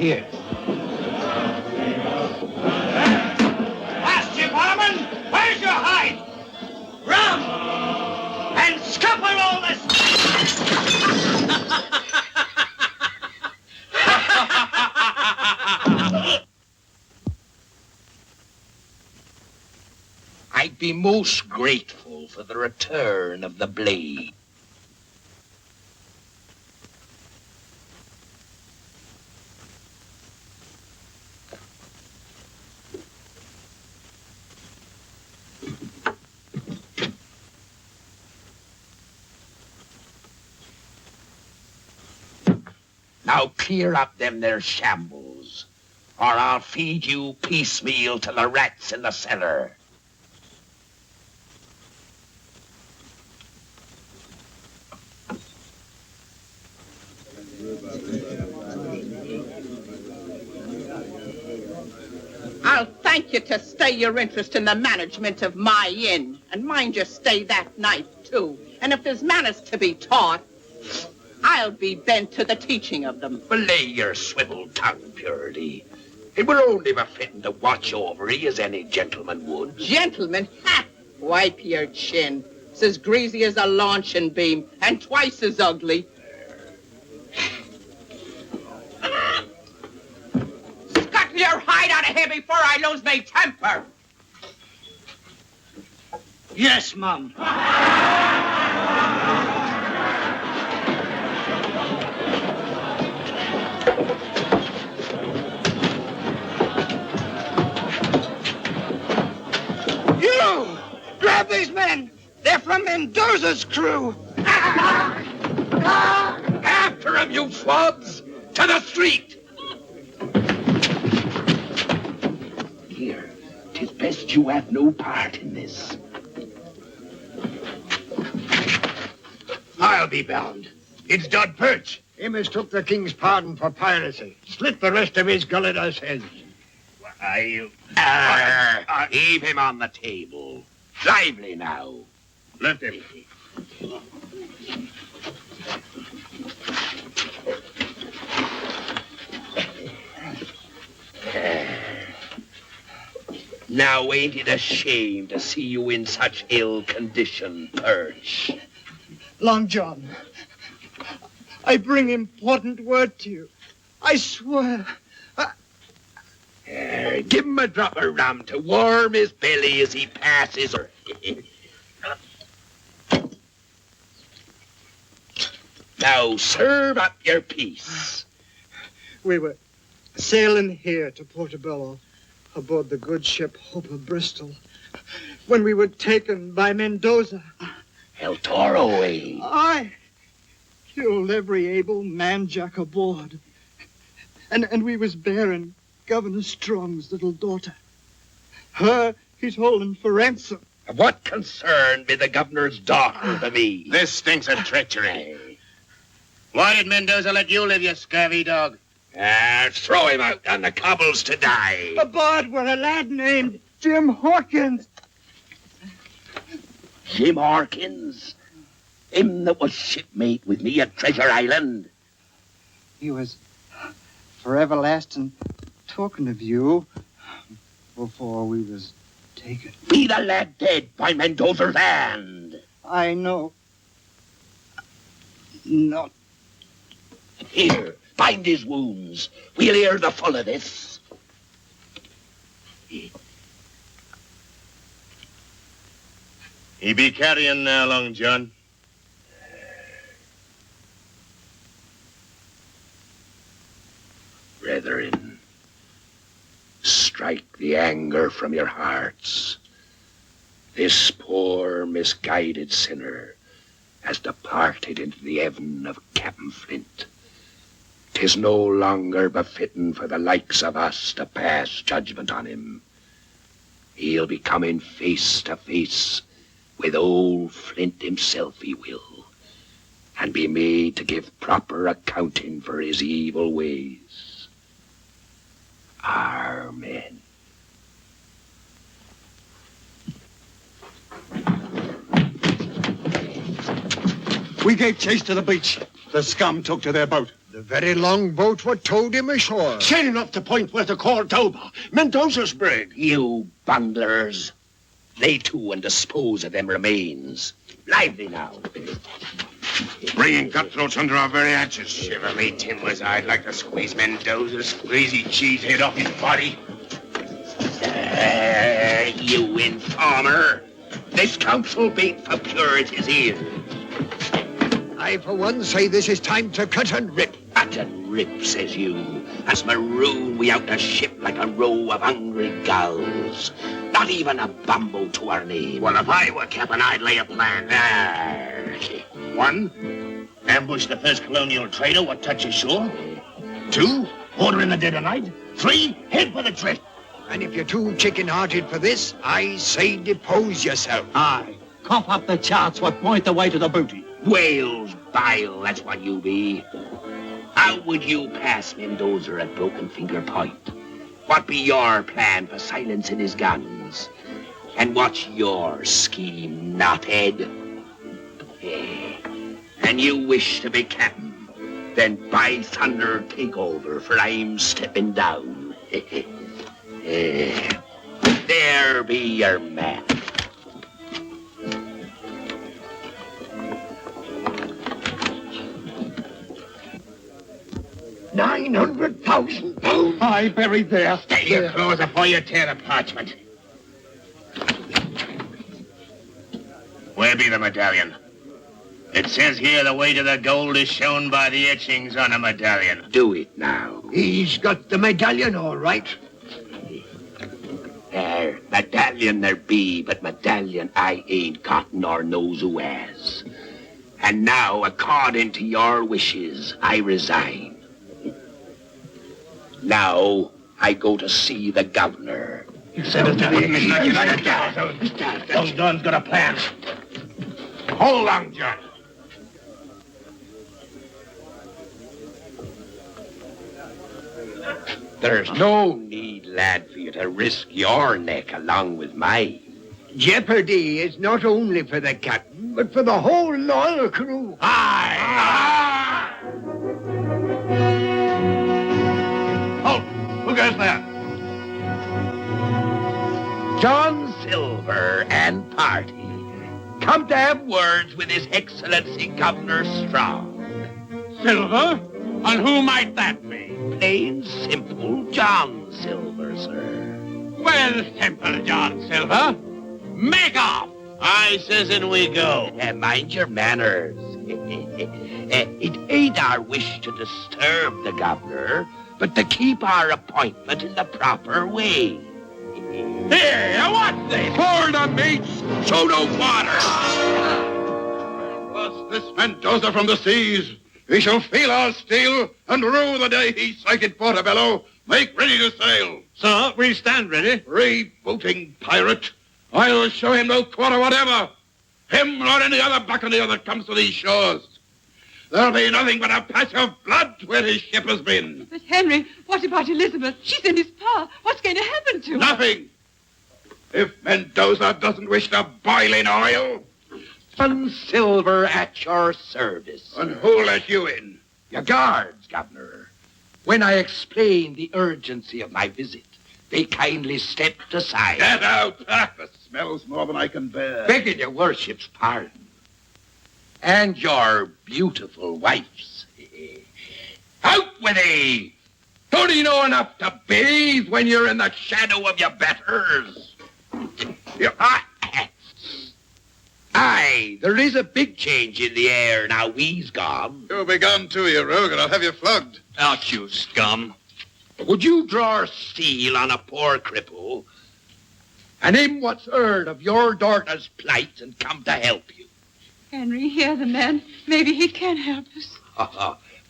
here. Last you, Barman! Where's your hide? Rum! And scupper all this! I'd be most grateful for the return of the blade. Now clear up them there shambles, or I'll feed you piecemeal to the rats in the cellar. I'll thank you to stay your interest in the management of my inn. And mind you stay that night, too. And if there's manners to be taught, I'll be bent to the teaching of them. Belay your swivel tongue, Purity. It were only befitting to watch over ye as any gentleman would. Gentlemen? Ha! Wipe your chin. It's as greasy as a launching beam, and twice as ugly. Scuttle your hide out of here before I lose my temper. Yes, Mum. You! Grab these men! They're from Mendoza's crew! After him, you swabs! To the street! Here, 'tis best you have no part in this. I'll be bound. It's Dod Perch. He mistook the king's pardon for piracy. Slit the rest of his gulleters' heads. Heave him on the table. Lively now. Lift him. Now ain't it a shame to see you in such ill condition, Perch? Long John, I bring important word to you. I swear. Give him a drop of rum to warm his belly as he passes. Now serve up your piece. We were sailing here to Portobello aboard the good ship Hope of Bristol when we were taken by Mendoza. El Toro, eh? I killed every able man-jack aboard. And we was bearing Governor Strong's little daughter. Her he's holding for ransom. What concern be the governor's daughter to me? This stinks of treachery. Why did Mendoza let you live, you scurvy dog? Throw him out on the cobbles to die. Aboard were a lad named Jim Hawkins. Jim Hawkins? Him that was shipmate with me at Treasure Island? He was for everlasting talking of you before we was taken. Be the lad dead by Mendoza's hand? I know. Not. Here, bind his wounds. We'll hear the full of this. He be carrying now, Long John. Brethren, strike the anger from your hearts. This poor, misguided sinner has departed into the heaven of Captain Flint. 'Tis no longer befitting for the likes of us to pass judgment on him. He'll be coming face to face with old Flint himself, he will, and be made to give proper accounting for his evil ways. Amen. We gave chase to the beach. The scum took to their boat. The very longboat what towed him ashore. Sailing off the point where they call Dover, Mendoza's brig. You bunglers. Lay to and dispose of them remains. Lively now. Bringing cutthroats under our very hatches. Shiver me timbers, I'd like to squeeze Mendoza's squeezy cheese head off his body. You informer. This council beat for purity's ears. I, for one, say this is time to cut and rip. Cut and rip, says you. As maroon we out the ship like a row of hungry gulls. Not even a bumbo to our name. Well, if I were captain, I'd lay a plan. One, ambush the first colonial trader what touches shore. Two, order in the dead of night. Three, head for the drift. And if you're too chicken-hearted for this, I say depose yourself. Aye. Cough up the charts what point the way to the booty. Whales bile, that's what you be. How would you pass Mendoza at Broken Finger Point? What be your plan for silencing his guns? And what's your scheme, knothead? And you wish to be captain? Then by thunder, take over, for I'm stepping down. There be your map. £900,000. Aye, buried there. Stay your clothes before you tear the parchment. Where be the medallion? It says here the way to the gold is shown by the etchings on the medallion. Do it now. He's got the medallion all right. There, medallion there be, but medallion I ain't got nor knows who has. And now, according to your wishes, I resign. Now, I go to see the governor. Those Don's got a plan. Hold on, John. There's no need, lad, for you to risk your neck along with mine. Jeopardy is not only for the captain, but for the whole loyal crew. Aye! Halt! Who goes there? John Silver and party come to have words with His Excellency Governor Strong. Silver? And who might that be? Plain simple John Silver, sir. Well, simple John Silver. Make off! I says in we go. Mind your manners. It ain't our wish to disturb the governor, but to keep our appointment in the proper way. Here, what's this? Pour the meats! Show no water! Plus this Mendoza from the seas. He shall feel our steel and rue the day he sighted Portobello. Make ready to sail. Sir, we stand ready. Freebooting pirate. I'll show him no quarter whatever. Him nor any other buccaneer that comes to these shores. There'll be nothing but a patch of blood where his ship has been. But Henry, what about Elizabeth? She's in his power. What's going to happen to her? Nothing. If Mendoza doesn't wish to boil in oil. John Silver at your service. And who'll let you in? Your guards, Governor. When I explained the urgency of my visit, they kindly stepped aside. Get out! The smell's more than I can bear. Begging your worship's pardon. And your beautiful wife's. Out with thee! Don't you know enough to bathe when you're in the shadow of your betters? Aye, there is a big change in the air now he's gone. You'll be gone too, you rogue, and I'll have you flogged. Out, you scum. Would you draw steel on a poor cripple? And him what's heard of your daughter's plight and come to help you? Henry, hear the man. Maybe he can help us.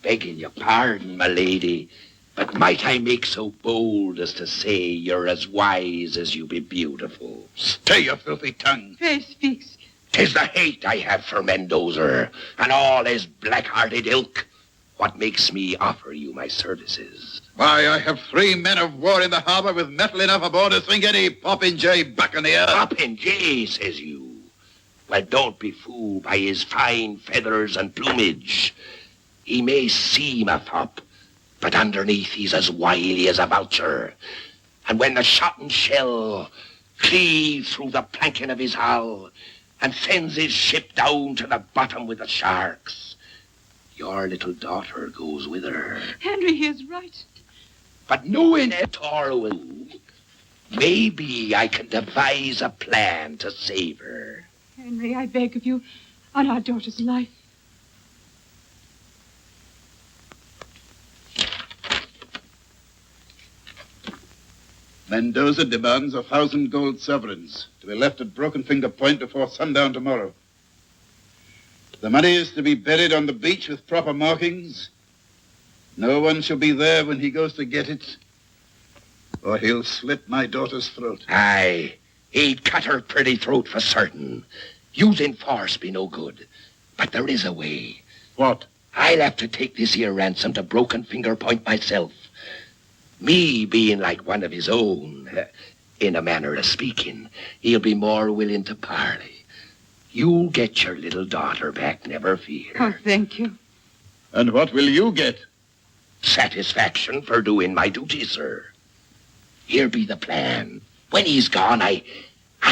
Begging your pardon, my lady, but might I make so bold as to say you're as wise as you be beautiful? Stay your filthy tongue. Pray speak. 'Tis the hate I have for Mendoza and all his black-hearted ilk what makes me offer you my services. Why, I have 3 men of war in the harbor with metal enough aboard to sink any popinjay buccaneer. Popinjay, says you? Well, don't be fooled by his fine feathers and plumage. He may seem a fop, but underneath he's as wily as a vulture. And when the shot and shell cleaves through the planking of his hull and sends his ship down to the bottom with the sharks, your little daughter goes with her. Henry, he is right. But knowing El Toro, maybe I can devise a plan to save her. Henry, I beg of you, on our daughter's life. Mendoza demands 1,000 gold sovereigns to be left at Broken Finger Point before sundown tomorrow. The money is to be buried on the beach with proper markings. No one shall be there when he goes to get it, or he'll slit my daughter's throat. Aye, he'd cut her pretty throat for certain. Using force be no good, but there is a way. What? I'll have to take this here ransom to Broken Finger Point myself. Me being like one of his own, in a manner of speaking, he'll be more willing to parley. You'll get your little daughter back, never fear. Oh, thank you. And what will you get? Satisfaction for doing my duty, sir. Here be the plan. When he's gone, I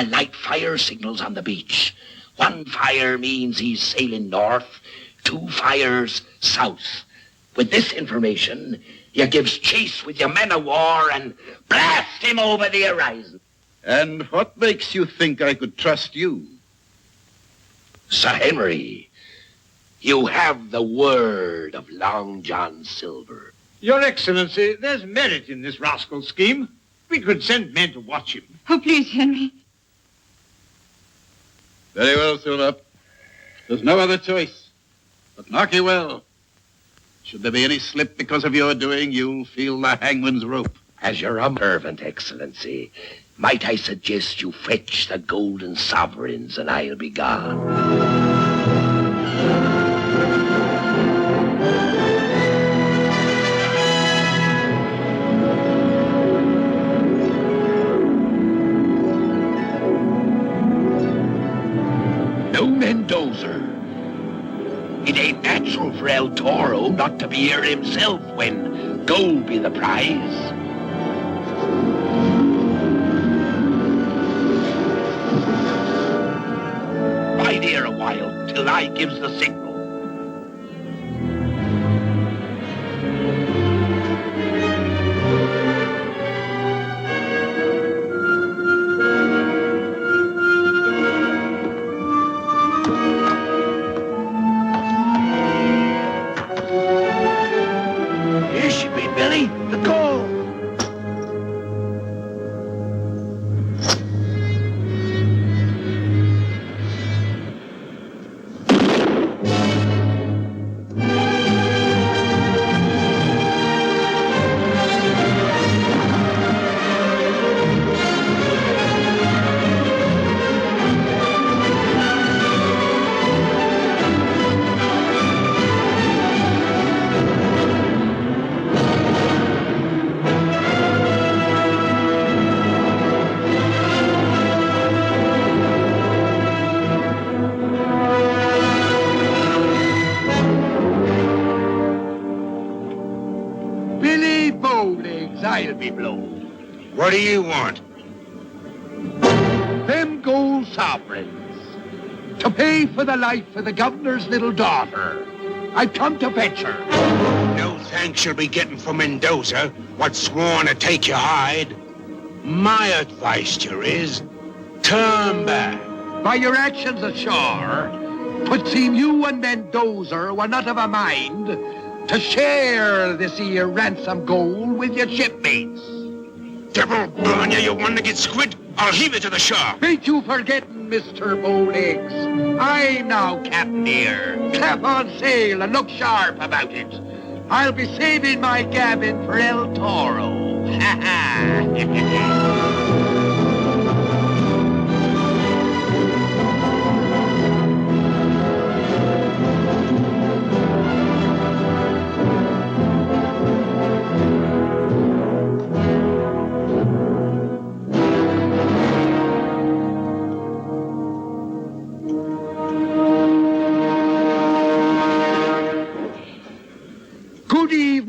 light fire signals on the beach. 1 fire means he's sailing north, 2 fires south. With this information, you gives chase with your men of war and blast him over the horizon. And what makes you think I could trust you? Sir Henry, you have the word of Long John Silver. Your Excellency, there's merit in this rascal scheme. We could send men to watch him. Oh, please, Henry. Very well, Silver. There's no other choice. But mark you well. Should there be any slip because of your doing, you'll feel the hangman's rope. As your observant Excellency, might I suggest you fetch the golden sovereigns and I'll be gone. No Mendoza. It ain't natural for El Toro not to be here himself when gold be the prize. Bide here a while till I gives the signal. Billy, the goal! I'll be blowed. What do you want? Them gold sovereigns to pay for the life of the governor's little daughter. I've come to fetch her. No thanks you'll be getting from Mendoza, what's sworn to take your hide. My advice to you is, turn back. By your actions ashore, 'twould seem you and Mendoza were not of a mind to share this here ransom gold with your shipmates. Devil burn you, you want to get squid? I'll heave it to the shark. Ain't you forgetting, Mr. Bowlegs? I'm now captain here. Clap on sail and look sharp about it. I'll be saving my gammon for El Toro. Ha ha.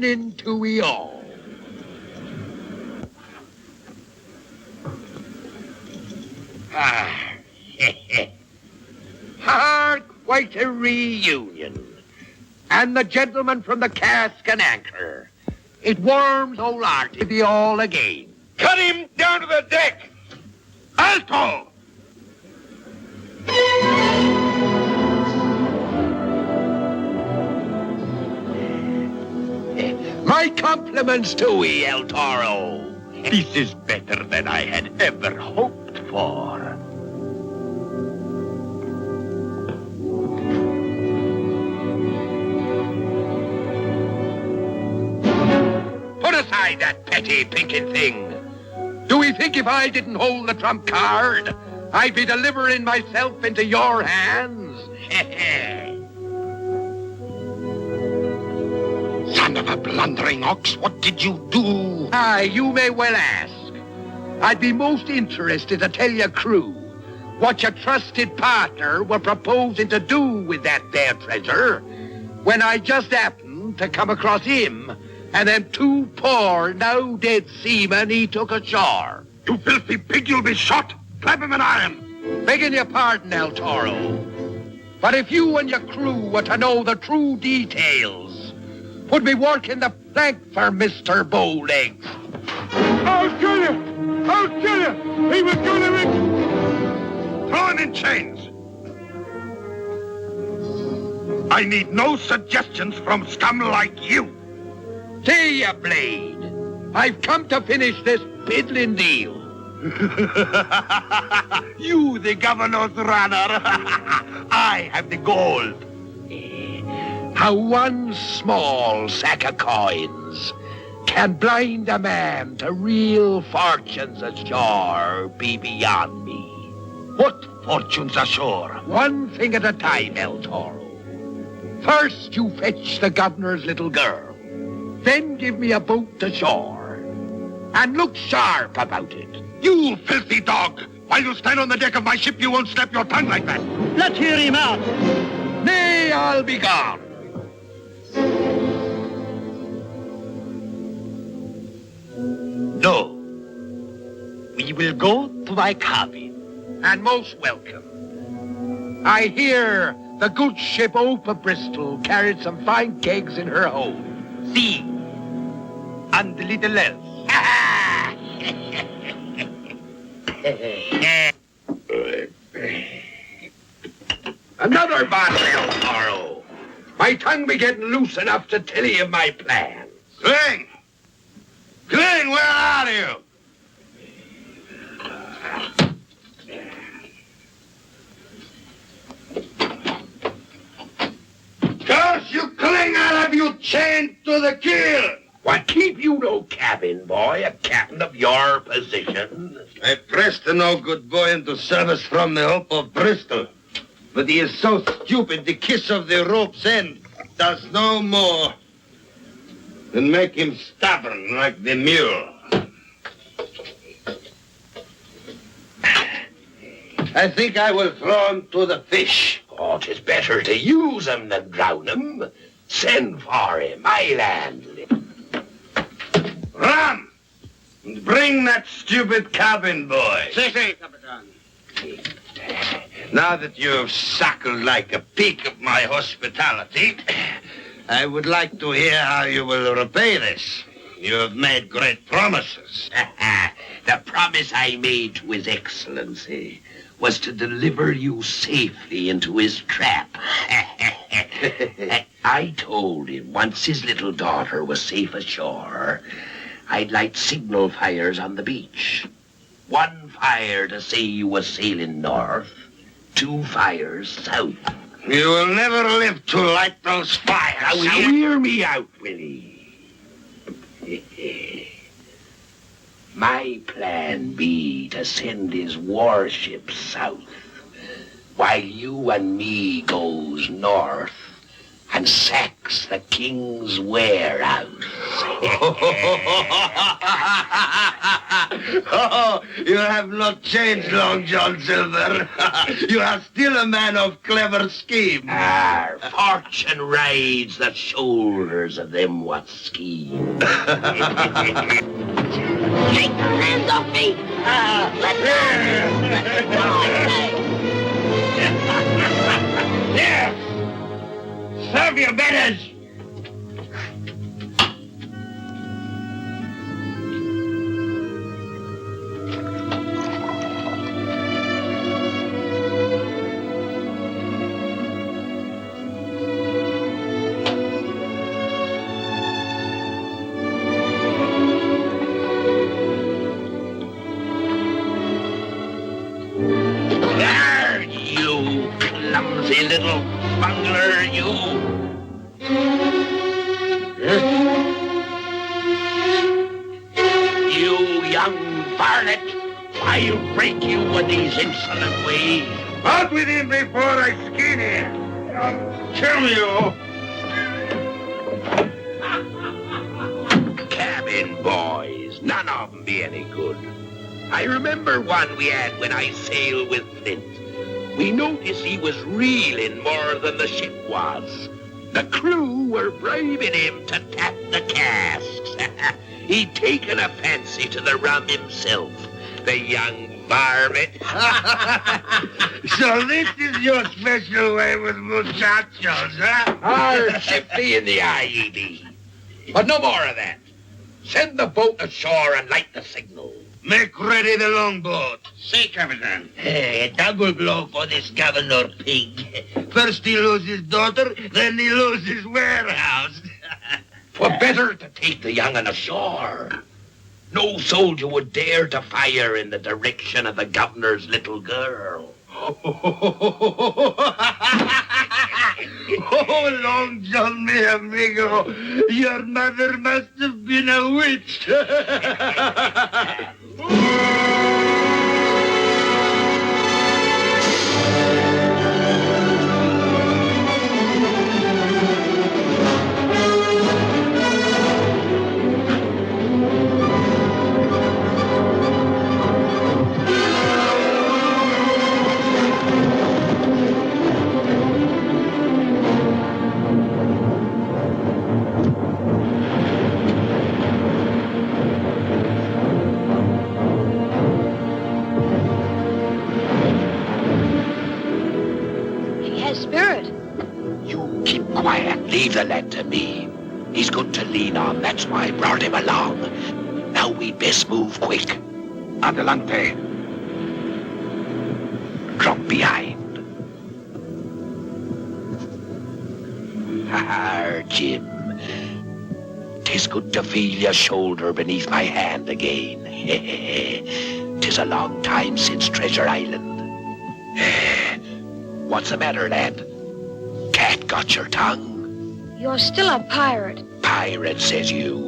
evening to we all. Quite a reunion. And the gentleman from the cask and anchor. It warms old heart to be all again. Cut him down to the deck! Alto! My compliments to ye, El Toro. This is better than I had ever hoped for. Put aside that petty pinking thing. Do we think if I didn't hold the trump card, I'd be delivering myself into your hands? Son of a blundering ox, what did you do? Aye, you may well ask. I'd be most interested to tell your crew what your trusted partner were proposing to do with that there treasure when I just happened to come across him and them two poor, now dead seamen he took ashore. You filthy pig, you'll be shot! Clap him in iron! Begging your pardon, El Toro, but if you and your crew were to know the true details, would be working the plank for Mr. Bowlegs. I'll kill you! I'll kill you! He was going to... Throw him in chains! I need no suggestions from scum like you! See ya, Blade. I've come to finish this piddling deal. You, the governor's runner. I have the gold. How one small sack of coins can blind a man to real fortunes ashore be beyond me. What fortunes ashore? One thing at a time, El Toro. First, you fetch the governor's little girl. Then give me a boat to shore. And look sharp about it. You filthy dog! While you stand on the deck of my ship, you won't slap your tongue like that. Let's hear him out. Nay, I'll be gone. No. We will go to my cabin. And most welcome. I hear the good ship Hope of Bristol carried some fine kegs in her hold. See. And a little else. Another bottle, El Toro. My tongue be getting loose enough to tell you my plans. Cling! Cling, where are you? Curse you, Cling! I'll have you chained to the keel! What keep you no cabin boy, a captain of your position? I pressed a no good boy into service from the Hope of Bristol. But he is so stupid, the kiss of the rope's end does no more than make him stubborn like the mule. I think I will throw him to the fish. Oh, 'tis better to use him than drown him. Send for him, I'll handle him. Run! And bring that stupid cabin boy. Si, Capitan. Now that you have suckled like a pig of my hospitality, I would like to hear how you will repay this. You have made great promises. The promise I made to His Excellency was to deliver you safely into his trap. I told him once his little daughter was safe ashore, I'd light signal fires on the beach. 1 fire to say you was sailing north, 2 fires south. You will never live to light those fires. Now hear me out, Willie. My plan be to send his warships south, while you and me goes north and sacks the king's warehouse. Oh, you have not changed, Long John Silver. You are still a man of clever scheme. Fortune rides the shoulders of them what scheme. Take your hands off me! Let go! Yes! Serve your betters! There, you clumsy little bungler, you. You young varlet, I'll break you with these insolent ways. Out with him before I skin him! Kill you! Cabin boys, none of them be any good. I remember one we had when I sailed with Flint. We noticed he was reeling more than the ship was. The crew were bribing him to tap the casks. He'd taken a fancy to the rum himself, the young varmint. So this is your special way with muchachos, huh? Hard shifty in the eye, ye be. But no more of that. Send the boat ashore and light the signal. Make ready the longboat. See, Captain. Hey, a double blow for this governor pig. First he loses his daughter, then he loses his warehouse. 'Twere better to take the young'un ashore. No soldier would dare to fire in the direction of the governor's little girl. Oh, Long John, mi amigo, your mother must have been a witch. Quiet, leave the lad to me. He's good to lean on, that's why I brought him along. Now we'd best move quick. Adelante. Drop behind. Ah, Jim. 'Tis good to feel your shoulder beneath my hand again. 'Tis a long time since Treasure Island. What's the matter, lad? Cat got your tongue? You're still a pirate. Pirate, says you.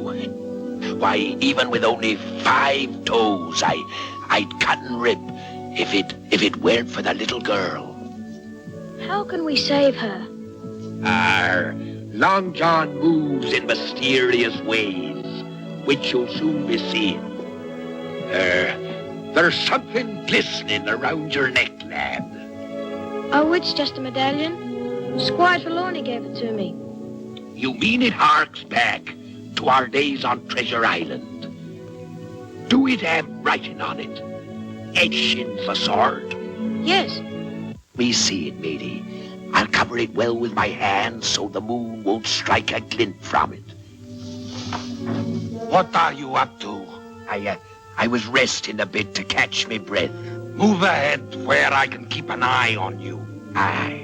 Why, even with only 5 toes, I'd cut and rip if it weren't for the little girl. How can we save her? Long John moves in mysterious ways, which you'll soon be seeing. There's something glistening around your neck, lad. Oh, it's just a medallion. Squire Trelawney gave it to me. You mean it harks back to our days on Treasure Island? Do it have writing on it? Etching for sort? Yes. Me see it, matey. I'll cover it well with my hands so the moon won't strike a glint from it. What are you up to? I was resting a bit to catch me breath. Move ahead where I can keep an eye on you. Aye.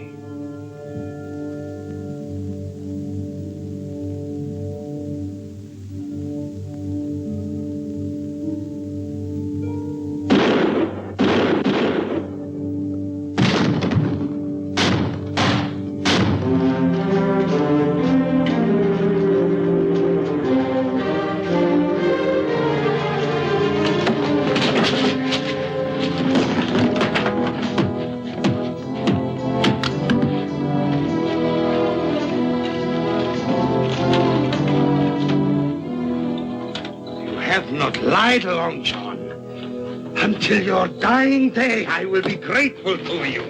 Not light, Long John. Until your dying day, I will be grateful to you.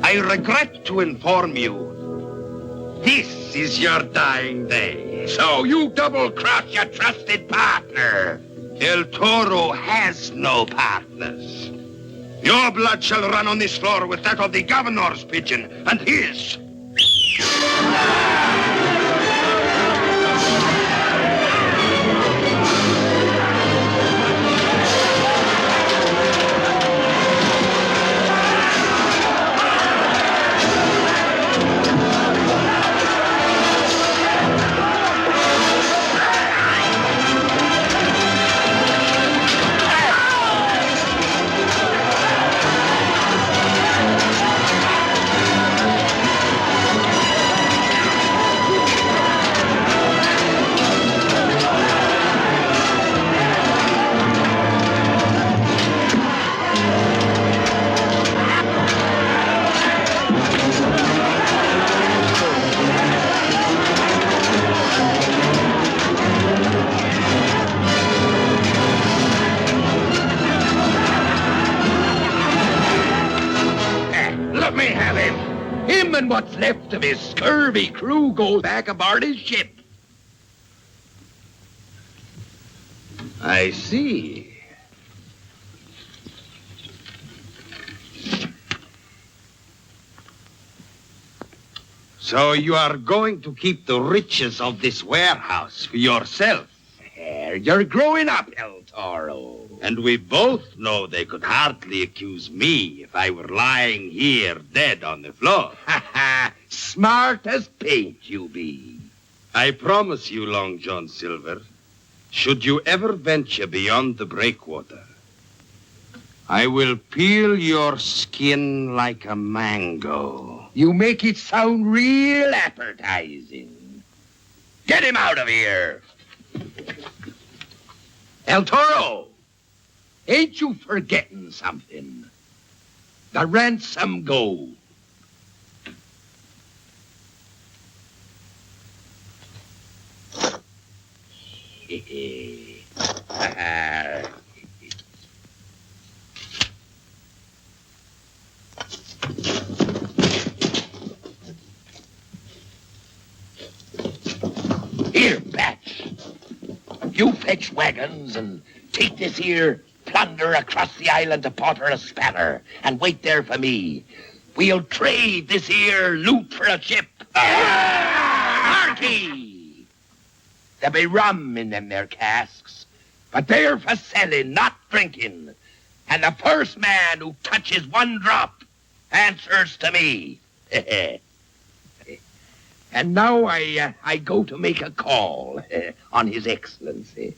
I regret to inform you, this is your dying day. So you double-cross your trusted partner. El Toro has no partners. Your blood shall run on this floor with that of the governor's pigeon and his. Let me have him. Him and what's left of his scurvy crew go back aboard his ship. I see. So you are going to keep the riches of this warehouse for yourself? You're growing up, El Toro. And we both know they could hardly accuse me if I were lying here dead on the floor. Ha ha! Smart as paint you be. I promise you, Long John Silver, should you ever venture beyond the breakwater, I will peel your skin like a mango. You make it sound real appetizing. Get him out of here. El Toro, ain't you forgetting something? The ransom gold. Here, Patch. You fetch wagons and take this here plunder across the island to Porter a Spanner and wait there for me. We'll trade this here loot for a ship. Harkee! There be rum in them there casks, but they're for selling, not drinking. And the first man who touches one drop answers to me. And now I go to make a call on His Excellency.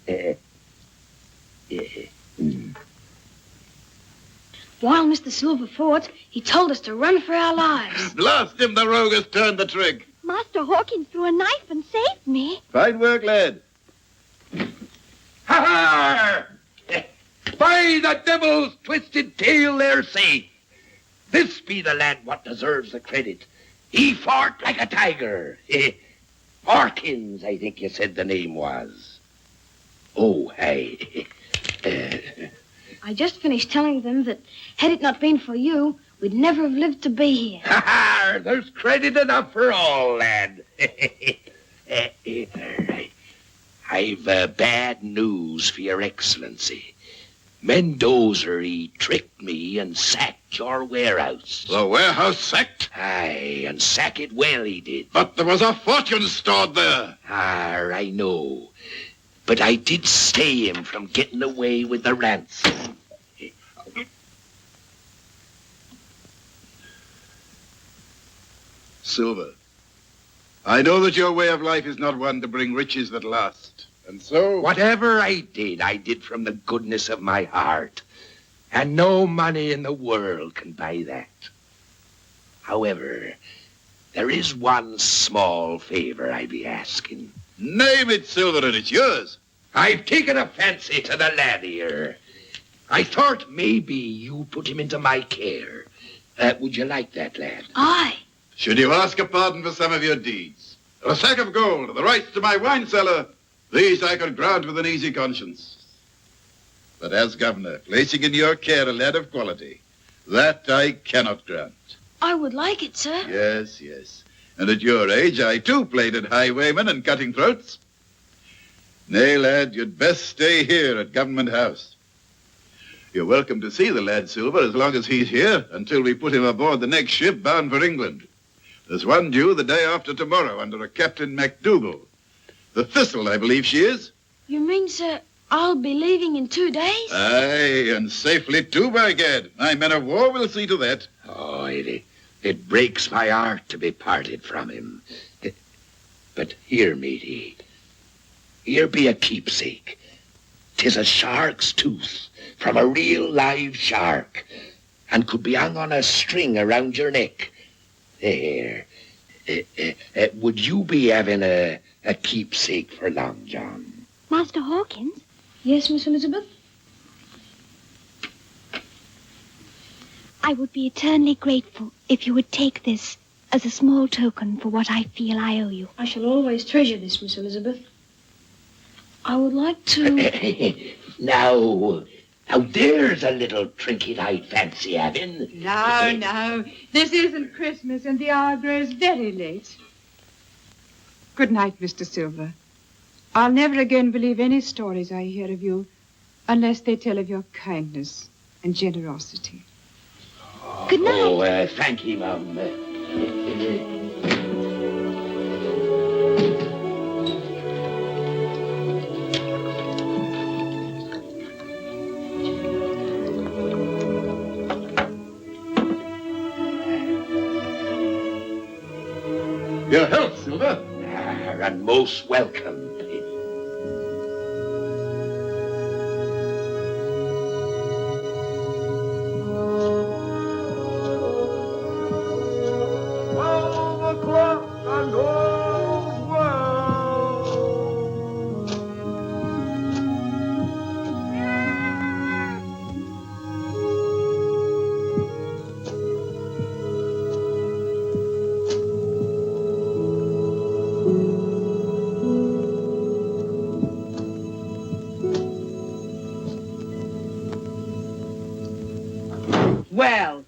While Mr. Silver fought, he told us to run for our lives. Blast him, the rogue has turned the trick. Master Hawkins threw a knife and saved me. Fine work, lad. Ha ha! By the devil's twisted tail, they're safe. This be the lad what deserves the credit. He fought like a tiger. Hawkins, I think you said the name was. Oh, hey. I just finished telling them that had it not been for you, we'd never have lived to be here. Ha ha! There's credit enough for all, lad. I've bad news for your Excellency. Mendoza, he tricked me and sacked your warehouse. The warehouse sacked? Aye, and sack it well he did. But there was a fortune stored there. I know. But I did stay him from getting away with the ransom. Silver, I know that your way of life is not one to bring riches that last. And so... Whatever I did from the goodness of my heart. And no money in the world can buy that. However, there is one small favor I be asking. Name it, Silver, and it's yours. I've taken a fancy to the lad here. I thought maybe you put him into my care. Would you like that, lad? Aye. Should you ask a pardon for some of your deeds, or a sack of gold, or the rights to my wine cellar, These I could grant with an easy conscience. But as governor, placing in your care a lad of quality, that I cannot grant. I would like it, sir. Yes, yes. And at your age, I too played at highwaymen and cutting throats. Nay, lad, you'd best stay here at Government House. You're welcome to see the lad, Silver, as long as he's here, until we put him aboard the next ship bound for England. There's one due the day after tomorrow under a Captain MacDougall. The Thistle, I believe she is. You mean, sir, I'll be leaving in 2 days? Aye, and safely too, by gad. My men of war will see to that. Oh, it breaks my heart to be parted from him. But here, matey, here be a keepsake. 'Tis a shark's tooth from a real live shark, and could be hung on a string around your neck. There. Would you be having a keepsake for long, John? Master Hawkins? Yes, Miss Elizabeth? I would be eternally grateful if you would take this as a small token for what I feel I owe you. I shall always treasure this, Miss Elizabeth. I would like to... Now, there's a little trinket I'd fancy having. No. This isn't Christmas, and the hour grows very late. Good night, Mr. Silver. I'll never again believe any stories I hear of you unless they tell of your kindness and generosity. Good night. Oh, thank you, Mum. Your health, Silver. And most welcome. Well,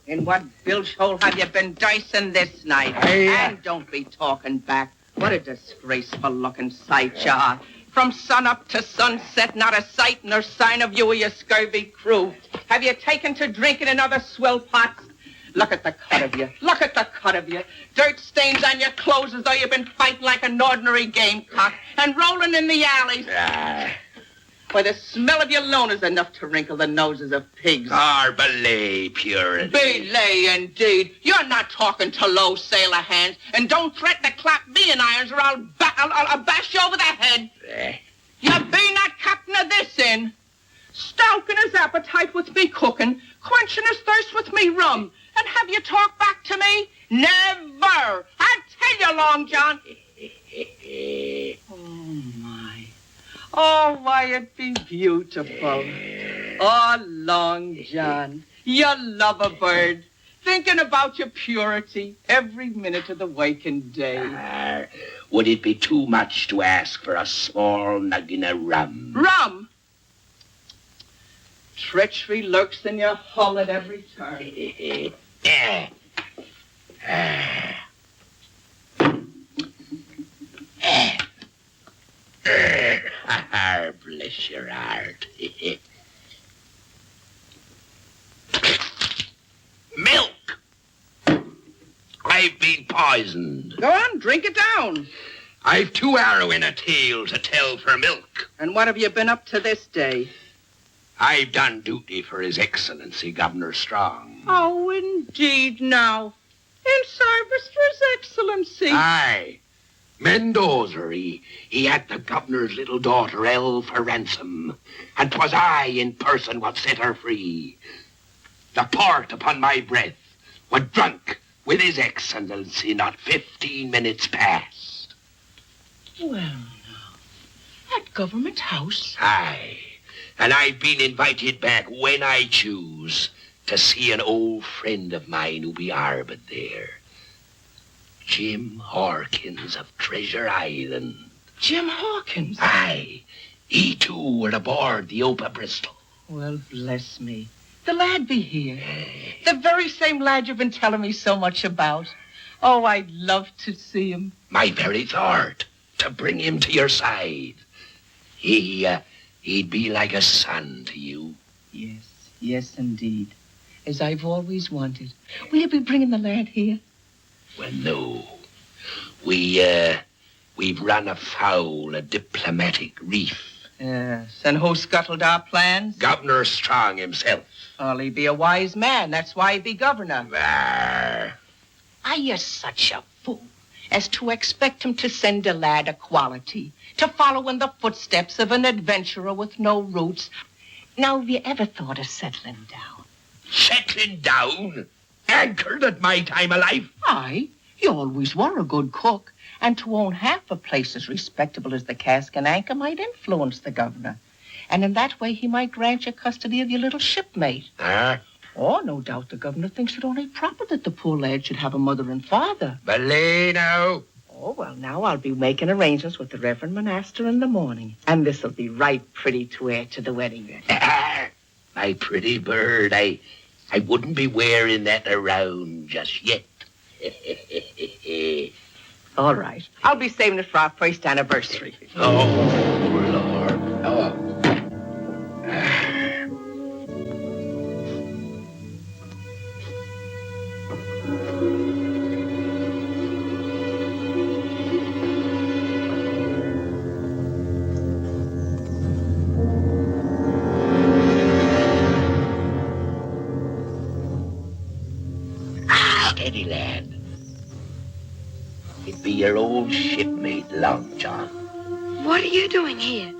in what bilge hole have you been dicing this night? And don't be talking back. What a disgraceful looking sight you are. From sun up to sunset, not a sight nor sign of you or your scurvy crew. Have you taken to drinking in other swill pots? Look at the cut of you. Look at the cut of you. Dirt stains on your clothes as though you've been fighting like an ordinary gamecock and rolling in the alleys. Why, the smell of your loan is enough to wrinkle the noses of pigs. Belay, purity. Belay, indeed. You're not talking to low sailor hands, and don't threaten to clap me in irons or I'll bash you over the head. You be not captain of this inn. Stoking his appetite with me cooking, quenching his thirst with me rum. And have you talked back to me? Never. I tell you, Long John. Oh, my. Oh, why, it'd be beautiful. Oh, Long John, you love a bird, thinking about your purity every minute of the waking day. Would it be too much to ask for a small nuggin of rum? Rum? Treachery lurks in your hull at every turn. Bless your heart. Milk! I've been poisoned. Go on, drink it down. I've 2 arrow in a tail to tell for milk. And what have you been up to this day? I've done duty for His Excellency Governor Strong. Oh, indeed, now. In service for His Excellency. Aye. Mendoza, he had the governor's little daughter held for ransom, and 'twas I in person what set her free. The port upon my breath was drunk with His Excellency not 15 minutes past. Well, now, at Government House? Aye, and I've been invited back when I choose to see an old friend of mine who be harboured there. Jim Hawkins of Treasure Island. Jim Hawkins. Aye. He too were aboard the Opa Bristol. Well, bless me. The lad be here. The very same lad you've been telling me so much about. Oh, I'd love to see him. My very thought, to bring him to your side. He'd be like a son to you. Yes, indeed. As I've always wanted. Will you be bringing the lad here? Well, no. We've run afoul a diplomatic reef. Yes, and who scuttled our plans? Governor Strong himself. Well, he be a wise man. That's why he be governor. Arr. Are you such a fool as to expect him to send a lad of quality, to follow in the footsteps of an adventurer with no roots? Now, have you ever thought of settling down? Settling down? Anchored at my time of life? Aye, you always were a good cook, and to own half a place as respectable as the Cask and Anchor might influence the governor. And in that way he might grant you custody of your little shipmate. Oh, no doubt the governor thinks it only proper that the poor lad should have a mother and father. Belay now. Oh, well, now I'll be making arrangements with the Reverend Monaster in the morning. And this'll be right pretty to wear to the wedding. My pretty bird, I wouldn't be wearing that around just yet. All right. I'll be saving it for our first anniversary. Oh, Lord. Oh. Steady, lad. It'd be your old shipmate, Long John. What are you doing here?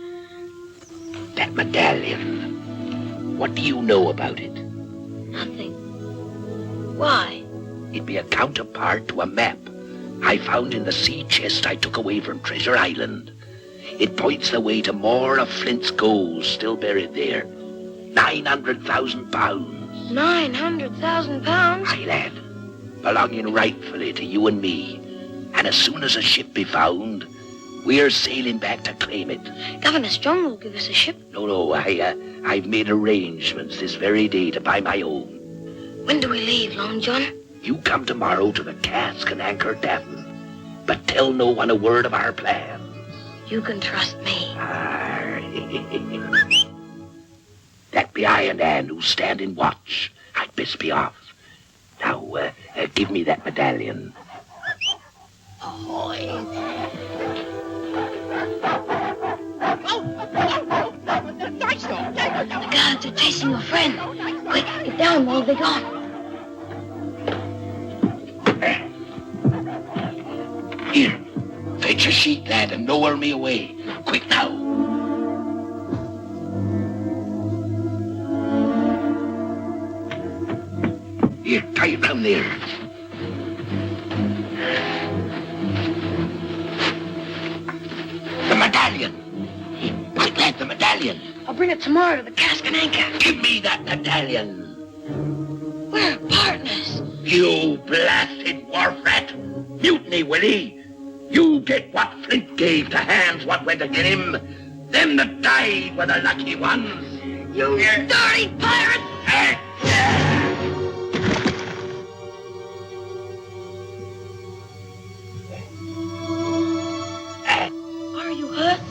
That medallion. What do you know about it? Nothing. Why? It'd be a counterpart to a map I found in the sea chest I took away from Treasure Island. It points the way to more of Flint's gold still buried there. 900,000 pounds. 900,000 pounds? Aye, lad. Belonging rightfully to you and me. And as soon as a ship be found, we're sailing back to claim it. Governor Strong will give us a ship. No, I've made arrangements this very day to buy my own. When do we leave, Long John? You come tomorrow to the Cask and Anchor Tavern, but tell no one a word of our plans. You can trust me. That be I and Anne who's standing watch. I'd best be off. Now, give me that medallion. The guards are chasing your friend. Quick, get down while they're gone. Here, fetch a sheet, lad, and lower me away. Quick now. Here, tie it round there. The medallion. Quick, lad, the medallion. I'll bring it tomorrow to the Cask and Anchor. Give me that medallion. We're partners. You blasted wharf rat. Mutiny, Willie. You get what Flint gave to hands what went against him. Them that died were the lucky ones. You dirty pirate! Are you hurt?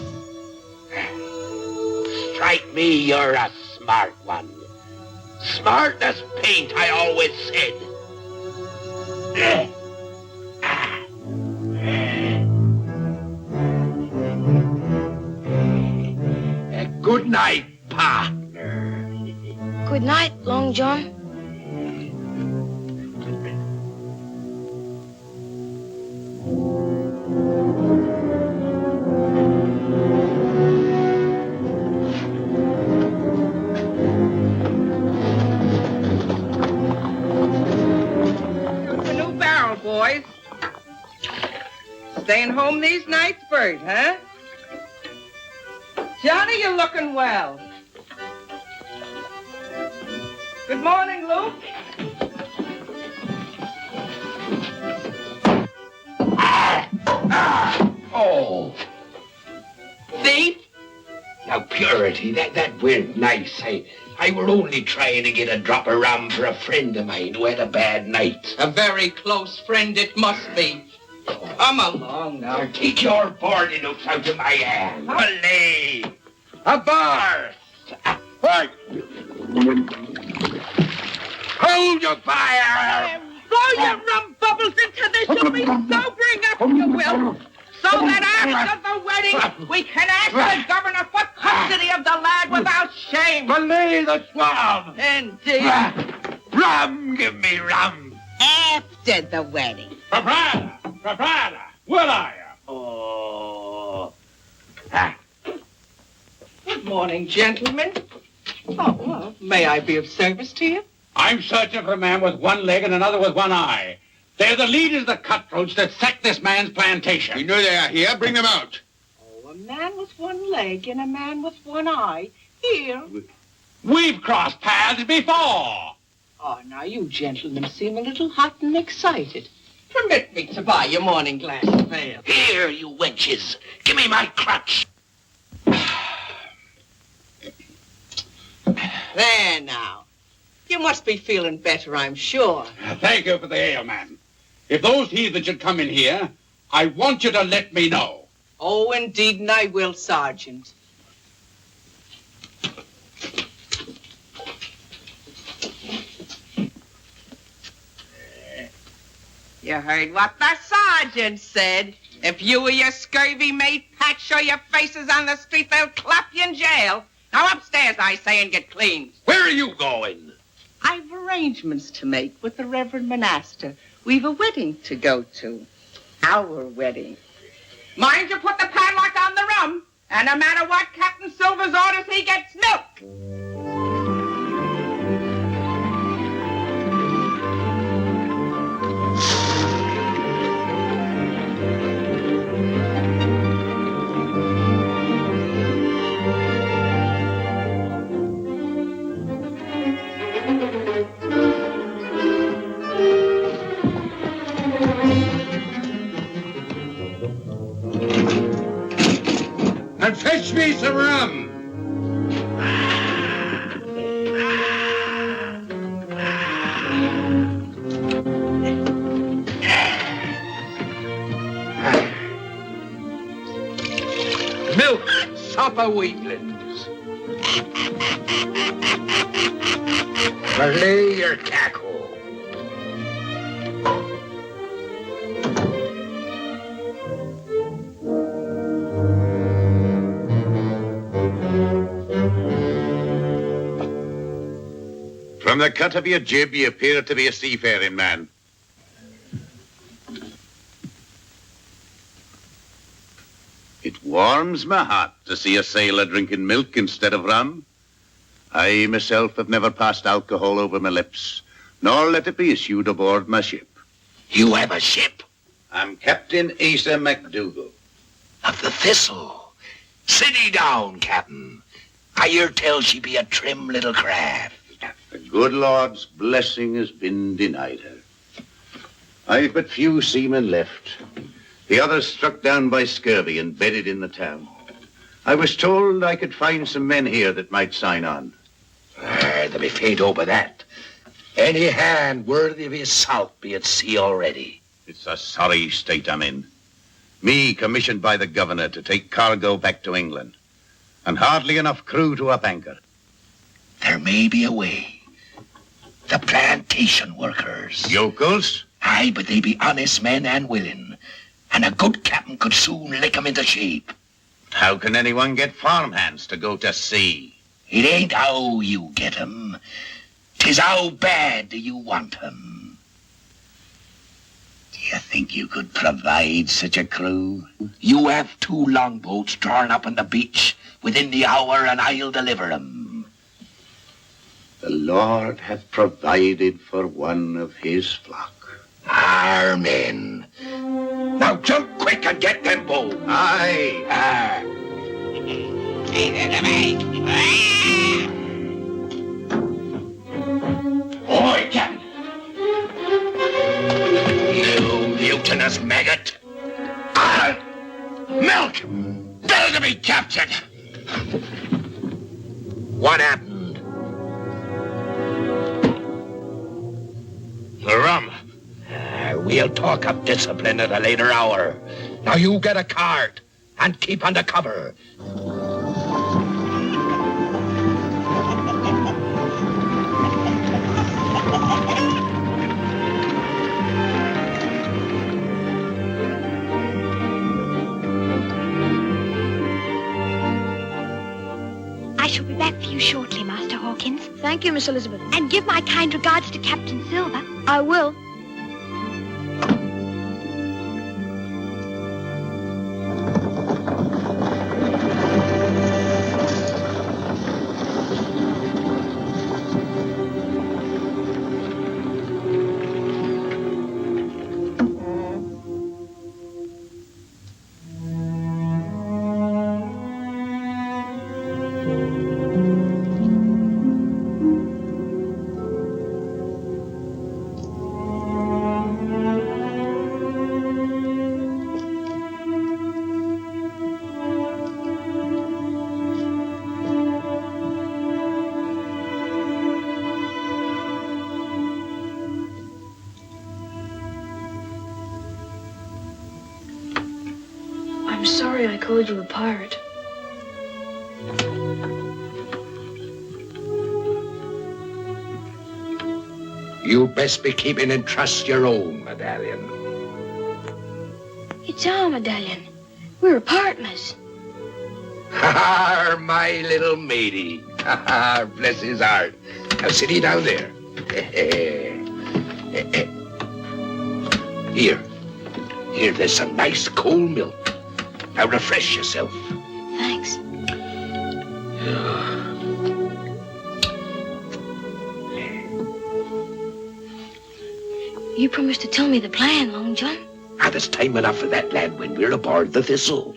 Strike me, you're a smart one. Smart as paint, I always said. Good night, partner. Good night, Long John. The new barrel, boys. Staying home these nights, Bert, huh? Johnny, you're looking well. Good morning, Luke. Oh, Verity, that weren't nice. I were only trying to get a drop of rum for a friend of mine who had a bad night. A very close friend it must be. Come along now. Take your boarding hooks out of my hand. Olé! A bar! Right! Hold your fire! Blow your rum bubbles into this. You'll be sobering up, you will. So that after the wedding, we can ask the governor for custody of the lad without shame. Belay the swab! Indeed. Rum! Give me rum! After the wedding. Proprietor! Will I? Oh. Good morning, gentlemen. Oh, well, may I be of service to you? I'm searching for a man with one leg and another with one eye. They're the leaders of the cutthroats that sacked this man's plantation. We know they are here. Bring them out. Oh, a man with one leg and a man with one eye. Here. We've crossed paths before. Oh, now you gentlemen seem a little hot and excited. Permit me to buy your morning glass of ale. Here, you wenches. Give me my crutch. There now. You must be feeling better, I'm sure. Thank you for the ale, man. If those heathen should come in here, I want you to let me know. Oh, indeed, and I will, Sergeant. You heard what the sergeant said. If you or your scurvy mate Pat show your faces on the street, they'll clap you in jail. Now upstairs, I say, and get cleaned. Where are you going? I've arrangements to make with the Reverend Monaster. We've a wedding to go to. Our wedding. Mind you put the padlock on the rum, and no matter what Captain Silver's orders, he gets milk. And fetch me some rum. Milk, supper weaklings. Belay your cackle. From the cut of your jib, you appear to be a seafaring man. It warms my heart to see a sailor drinking milk instead of rum. I myself have never passed alcohol over my lips, nor let it be issued aboard my ship. You have a ship? I'm Captain Asa MacDougall. Of the Thistle. Sit ye down, Captain. I hear tell she be a trim little craft. The good Lord's blessing has been denied her. I've but few seamen left. The others struck down by scurvy and bedded in the town. I was told I could find some men here that might sign on. They'll be faint over that. Any hand worthy of his salt be at sea already. It's a sorry state I'm in. Me commissioned by the governor to take cargo back to England. And hardly enough crew to up anchor. There may be a way. The plantation workers. Yokels? Aye, but they be honest men and willing. And a good captain could soon lick 'em into shape. How can anyone get farmhands to go to sea? It ain't how you get 'em. 'Tis how bad do you want 'em. Do you think you could provide such a crew? You have 2 longboats drawn up on the beach within the hour, and I'll deliver 'em. The Lord hath provided for one of his flock. Amen. Now jump quick and get them both. Aye. Oi, Captain. You mutinous maggot. Milk! Better to be captured. What happened? The rum. We'll talk of discipline at a later hour. Now you get a cart and keep under cover. I shall be back for you shortly, Master Hawkins. Thank you, Miss Elizabeth. And give my kind regards to Captain Silver. I will. I'm sorry I called you a pirate. You best be keeping in trust your own medallion. It's our medallion. We're partners. Ha, my little matey. Ha, bless his heart. Now sit ye down there. Here, there's some nice cold milk. Now refresh yourself. Thanks. You promised to tell me the plan, Long John. There's time enough for that, lad, when we're aboard the Thistle.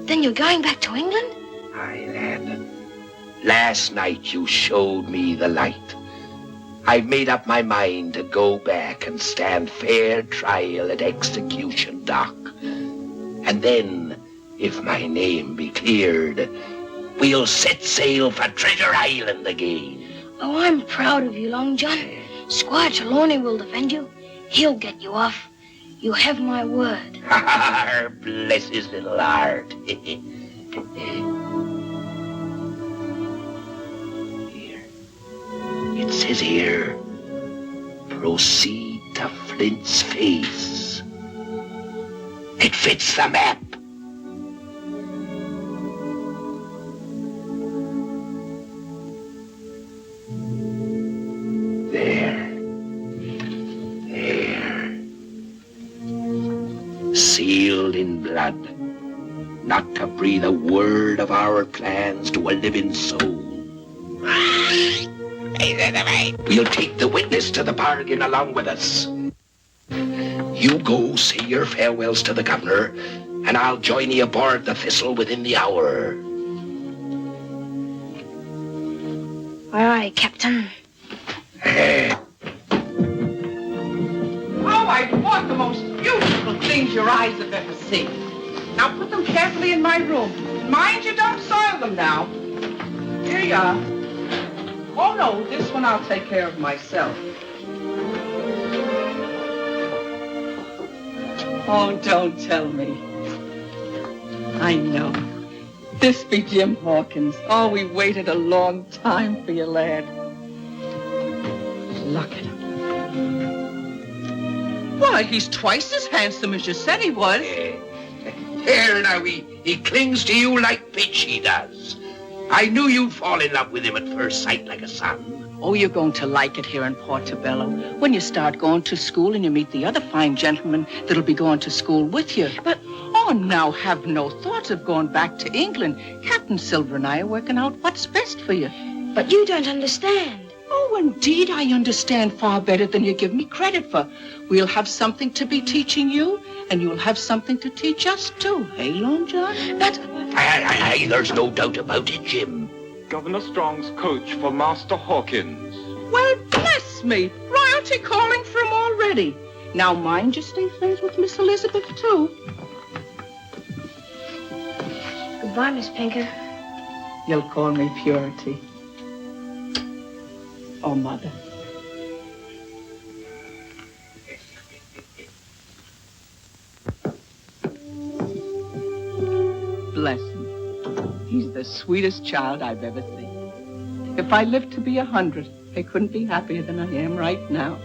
Then you're going back to England? Aye, lad. Last night you showed me the light. I've made up my mind to go back and stand fair trial at execution dock. And then, if my name be cleared, we'll set sail for Treasure Island again. Oh, I'm proud of you, Long John. Squire Trelawney will defend you. He'll get you off. You have my word. Bless his little heart. Here. It says here, proceed to Flint's Face. It fits the map. There. Sealed in blood, not to breathe a word of our plans to a living soul. We'll take the witness to the bargain along with us. You go say your farewells to the governor, and I'll join you aboard the Thistle within the hour. Aye, aye, Captain. Oh, I bought the most beautiful things your eyes have ever seen. Now put them carefully in my room. Mind you don't soil them now. Here you are. Oh, no, this one I'll take care of myself. Oh, don't tell me. I know. This be Jim Hawkins. Oh, we waited a long time for you, lad. Look at him. Why, he's twice as handsome as you said he was. Here now, he clings to you like pitch, he does. I knew you'd fall in love with him at first sight like a son. Oh, you're going to like it here in Portobello when you start going to school and you meet the other fine gentlemen that'll be going to school with you. But, oh, now have no thoughts of going back to England. Captain Silver and I are working out what's best for you. But you don't understand. Oh, indeed, I understand far better than you give me credit for. We'll have something to be teaching you, and you'll have something to teach us, too. Hey, Long John? But... Aye, there's no doubt about it, Jim. Governor Strong's coach for Master Hawkins. Well, bless me. Royalty calling for him already. Now, mind you stay friends with Miss Elizabeth, too. Goodbye, Miss Pinker. You'll call me Purity. Oh, Mother. Bless him. He's the sweetest child I've ever seen. If I lived to be 100, I couldn't be happier than I am right now.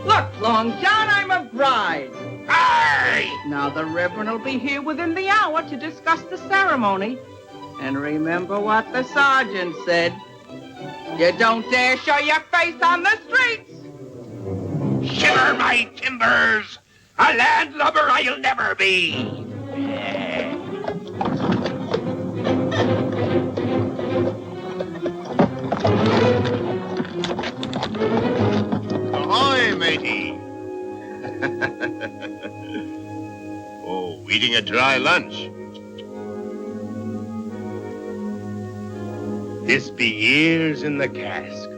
Look, Long John, I'm a bride. Aye! Now the Reverend will be here within the hour to discuss the ceremony. And remember what the sergeant said. You don't dare show your face on the streets. Shiver my timbers! A landlubber I'll never be! Ahoy, matey! Oh, eating a dry lunch. This be years in the cask.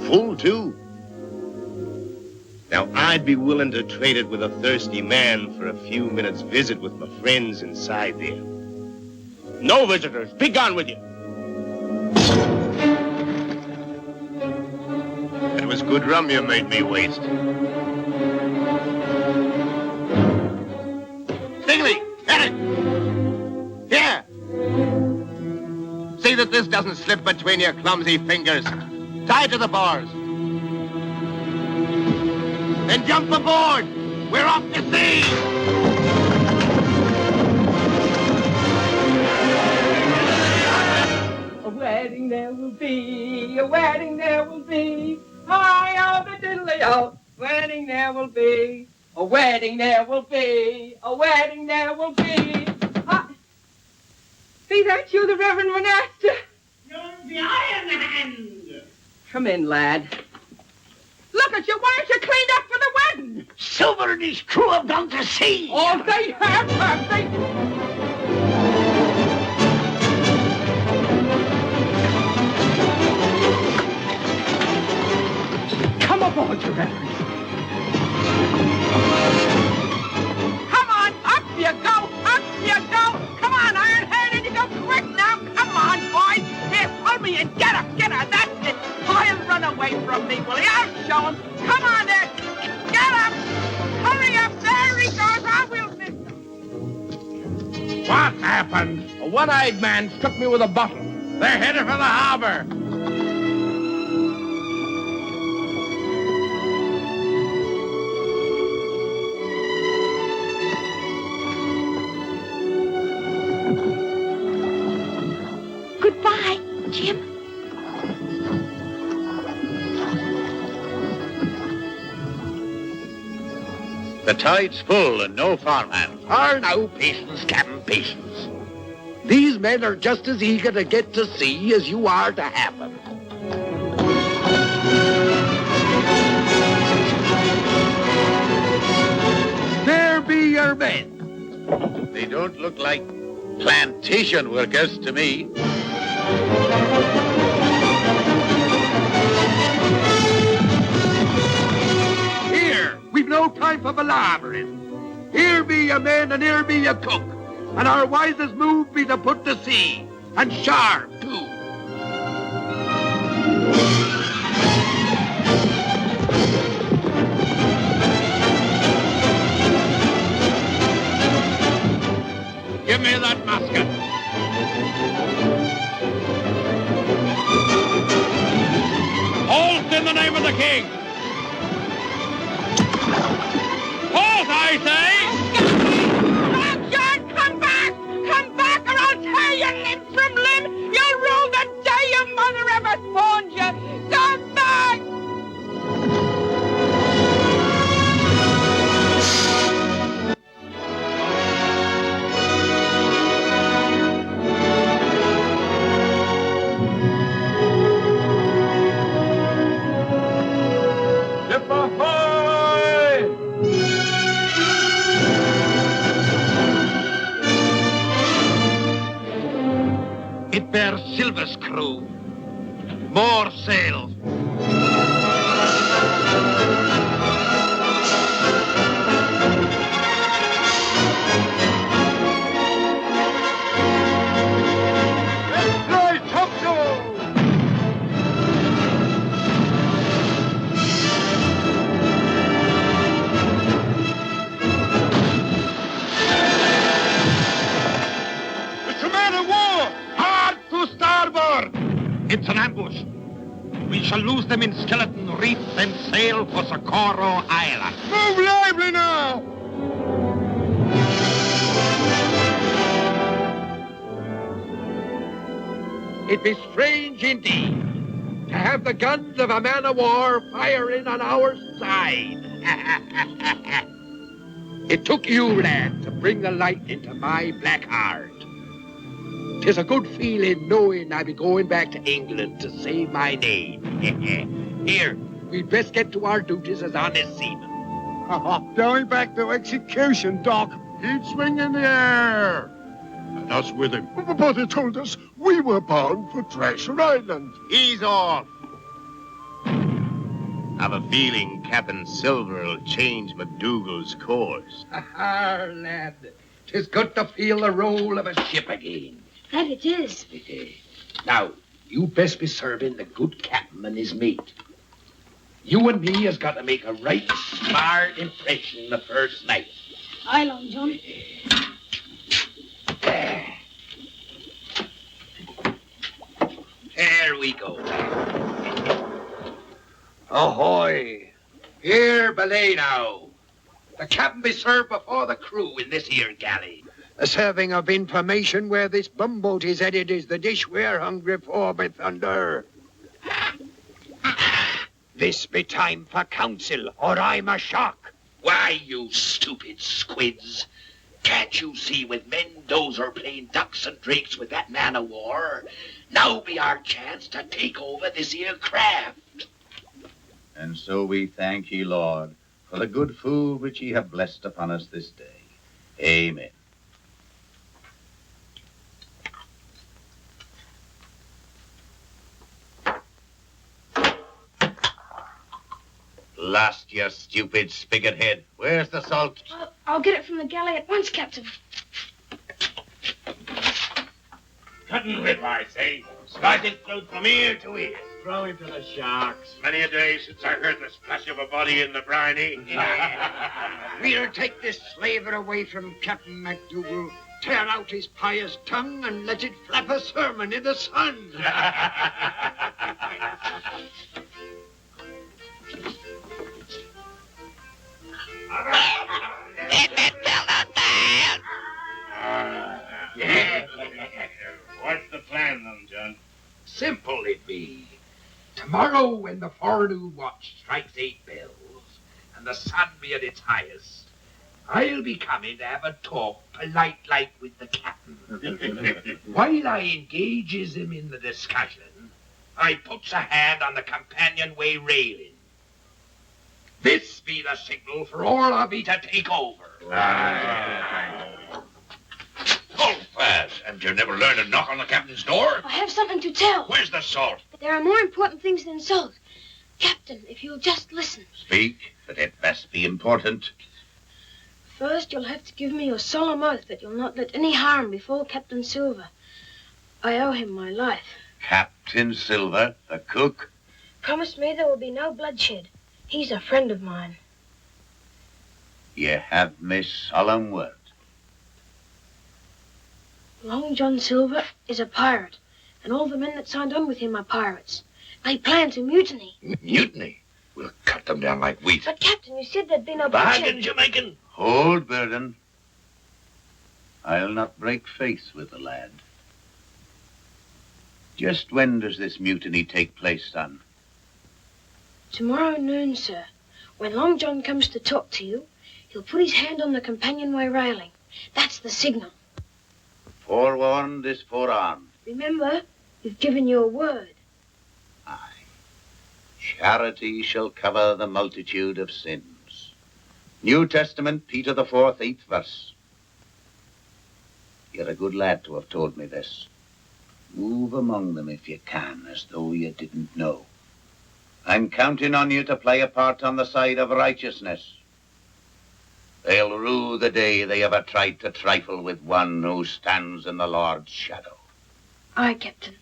Full, too. Now, I'd be willing to trade it with a thirsty man for a few minutes' visit with my friends inside there. No visitors. Be gone with you. It was good rum you made me waste. Stingley, get it! Here! See that this doesn't slip between your clumsy fingers. Tie it to the bars. Then jump aboard! We're off to sea! A wedding there will be, a wedding there will be. Hi-oh, the diddly-o, wedding there will be. A wedding there will be, a wedding there will be. Be that you, the Reverend Monasta? You're the Iron Hand! Come in, lad. Look at you, why aren't you cleaned up for the wedding? Silver and his crew have gone to sea! Oh, they have they? Come aboard, your Reverend. Come on, up you go, up you go. Come on, Iron Hand, and you go quick now. Come on, boys. Here, pull me and get her, that's it. I'll run away from me, will you? I'll show him. Come on there. Get up. Hurry up. There he goes. I will miss him. What happened? A one-eyed man struck me with a bottle. They're headed for the harbor. Goodbye, Jim. The tide's full and no farmhands. Now, patience, Captain, patience. These men are just as eager to get to sea as you are to have them. There be your men. They don't look like plantation workers to me. Here, we've no time for palavering. Here be your men and here be your cook. And our wisest move be to put to sea. And sharp, too. Give me that musket. Halt in the name of the king. Halt, I say. Long John, come back! Come back or I'll tear you limb from limb! You'll rue the day your mother ever spawned you! Come back! Ship ahoy! It bears Silver's crew. More sail. ambush. We shall lose them in Skeleton Reef, then sail for Socorro Island. Move lively now! It be strange indeed to have the guns of a man-of-war firing on our side. It took you, lad, to bring the light into my black heart. 'Tis a good feeling knowing I be going back to England to save my name. Here, we'd best get to our duties as honest seamen. Going back to execution, Doc. He'd swing in the air. And us with him. But he told us we were bound for Treasure Island. He's off. I've a feeling Captain Silver will change MacDougall's course. Lad, 'tis good to feel the roll of a ship again. That it is. Now, you best be serving the good captain and his mate. You and me has got to make a right smart impression the first night. Aye, Long John. There we go. Ahoy! Here, belay now. The captain be served before the crew in this here galley. The serving of information where this bumboat is headed is the dish we're hungry for, by thunder. This be time for council, or I'm a shock. Why, you stupid squids. Can't you see with Mendoza playing ducks and drakes with that man-of-war? Now be our chance to take over this here craft. And so we thank ye, Lord, for the good food which ye have blessed upon us this day. Amen. Lost, you stupid spigot head. Where's the salt? I'll get it from the galley at once, Captain. Cutting rib, I say. Sliced throat from ear to ear. Throw him to the sharks. Many a day since I heard the splash of a body in the briny. We'll take this slaver away from Captain MacDougall, tear out his pious tongue, and let it flap a sermon in the sun. What's the plan, Long John? Simple it be. Tomorrow when the forenoon watch strikes 8 bells and the sun be at its highest, I'll be coming to have a talk polite like with the captain. While I engages him in the discussion, I puts a hand on the companionway railing. This be the signal for all of ye to take over. Hold fast. Haven't you never learned to knock on the captain's door? I have something to tell. Where's the salt? There are more important things than salt. Captain, if you'll just listen. Speak, but it best be important. First, you'll have to give me your solemn oath that you'll not let any harm befall Captain Silver. I owe him my life. Captain Silver, the cook? Promise me there will be no bloodshed. He's a friend of mine. Ye have me solemn word. Long John Silver is a pirate, and all the men that signed on with him are pirates. They plan to mutiny. Mutiny? We'll cut them down like wheat. But, Captain, you said there'd be no bloodshed. Bargain, Jamaican. Hold, Burden. I'll not break faith with the lad. Just when does this mutiny take place, son? Tomorrow noon, sir. When Long John comes to talk to you, he'll put his hand on the companionway railing. That's the signal. Forewarned is forearmed. Remember, you've given your word. Aye. Charity shall cover the multitude of sins. New Testament, Peter the 4th, 8th verse. You're a good lad to have told me this. Move among them if you can, as though you didn't know. I'm counting on you to play a part on the side of righteousness. They'll rue the day they ever tried to trifle with one who stands in the Lord's shadow. Aye, Captain.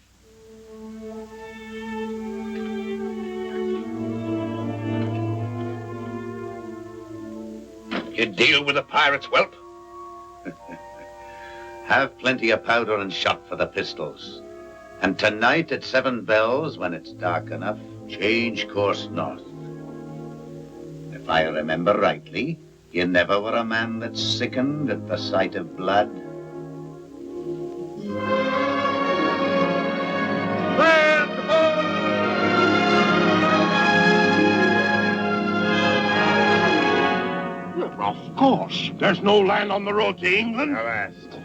You deal with the pirates, whelp? Have plenty of powder and shot for the pistols. And tonight at 7 bells, when it's dark enough, change course north. If I remember rightly, you never were a man that sickened at the sight of blood. Of course. There's no land on the road to England. Avast.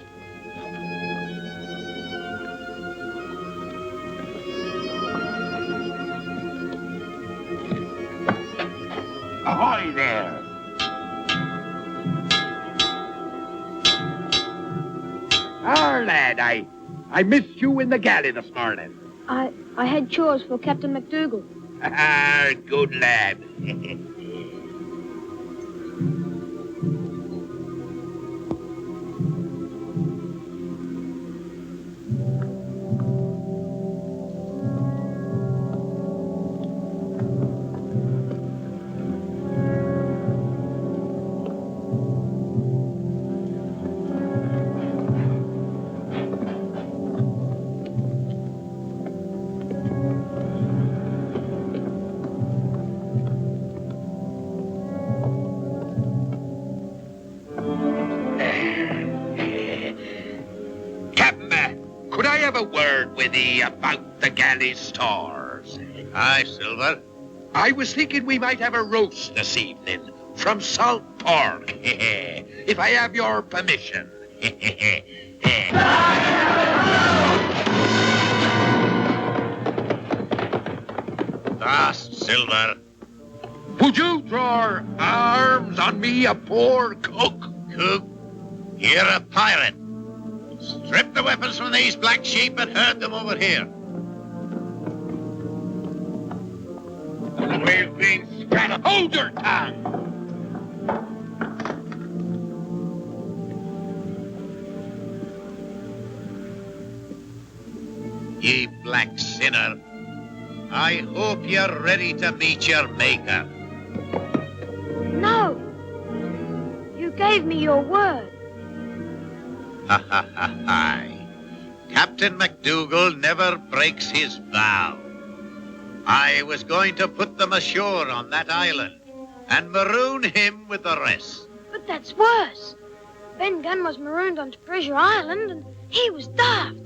Ahoy there. Lad, I missed you in the galley this morning. I had chores for Captain MacDougall. Good lad. Could I have a word with thee about the galley stores? Aye, Silver. I was thinking we might have a roast this evening from salt pork, if I have your permission. Fast, Silver. Would you draw arms on me, a poor cook? Cook, you're a pirate. Strip the weapons from these black sheep and herd them over here. We've been scattered. Hold your tongue! Ye black sinner, I hope you're ready to meet your maker. No! You gave me your word. Ha ha ha ha. Captain MacDougall never breaks his vow. I was going to put them ashore on that island and maroon him with the rest. But that's worse. Ben Gunn was marooned on Treasure Island and he was daft.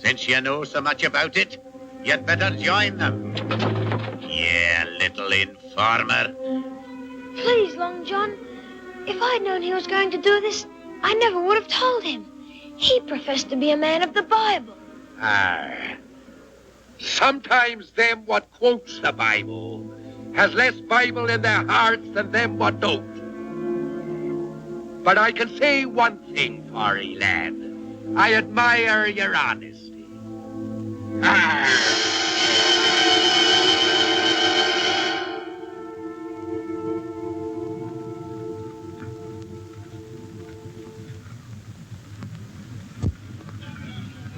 Since you know so much about it, you'd better join them. Yeah, little informer. Please, Long John, if I'd known he was going to do this, I never would have told him. He professed to be a man of the Bible. Sometimes them what quotes the Bible has less Bible in their hearts than them what don't. But I can say one thing for ye, lad. I admire your honesty.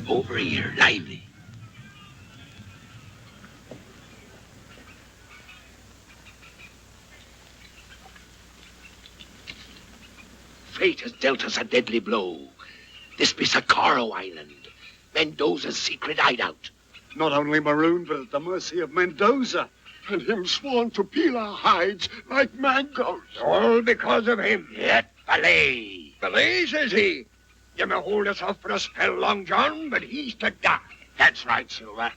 Over here, lively. Fate has dealt us a deadly blow. This be Socorro Island, Mendoza's secret hideout. Not only marooned, but at the mercy of Mendoza, and him sworn to peel our hides like mangoes. All because of him. Yet belay. Belay, says he. You may hold us off for a spell, Long John, but he's to die. That's right, Silver.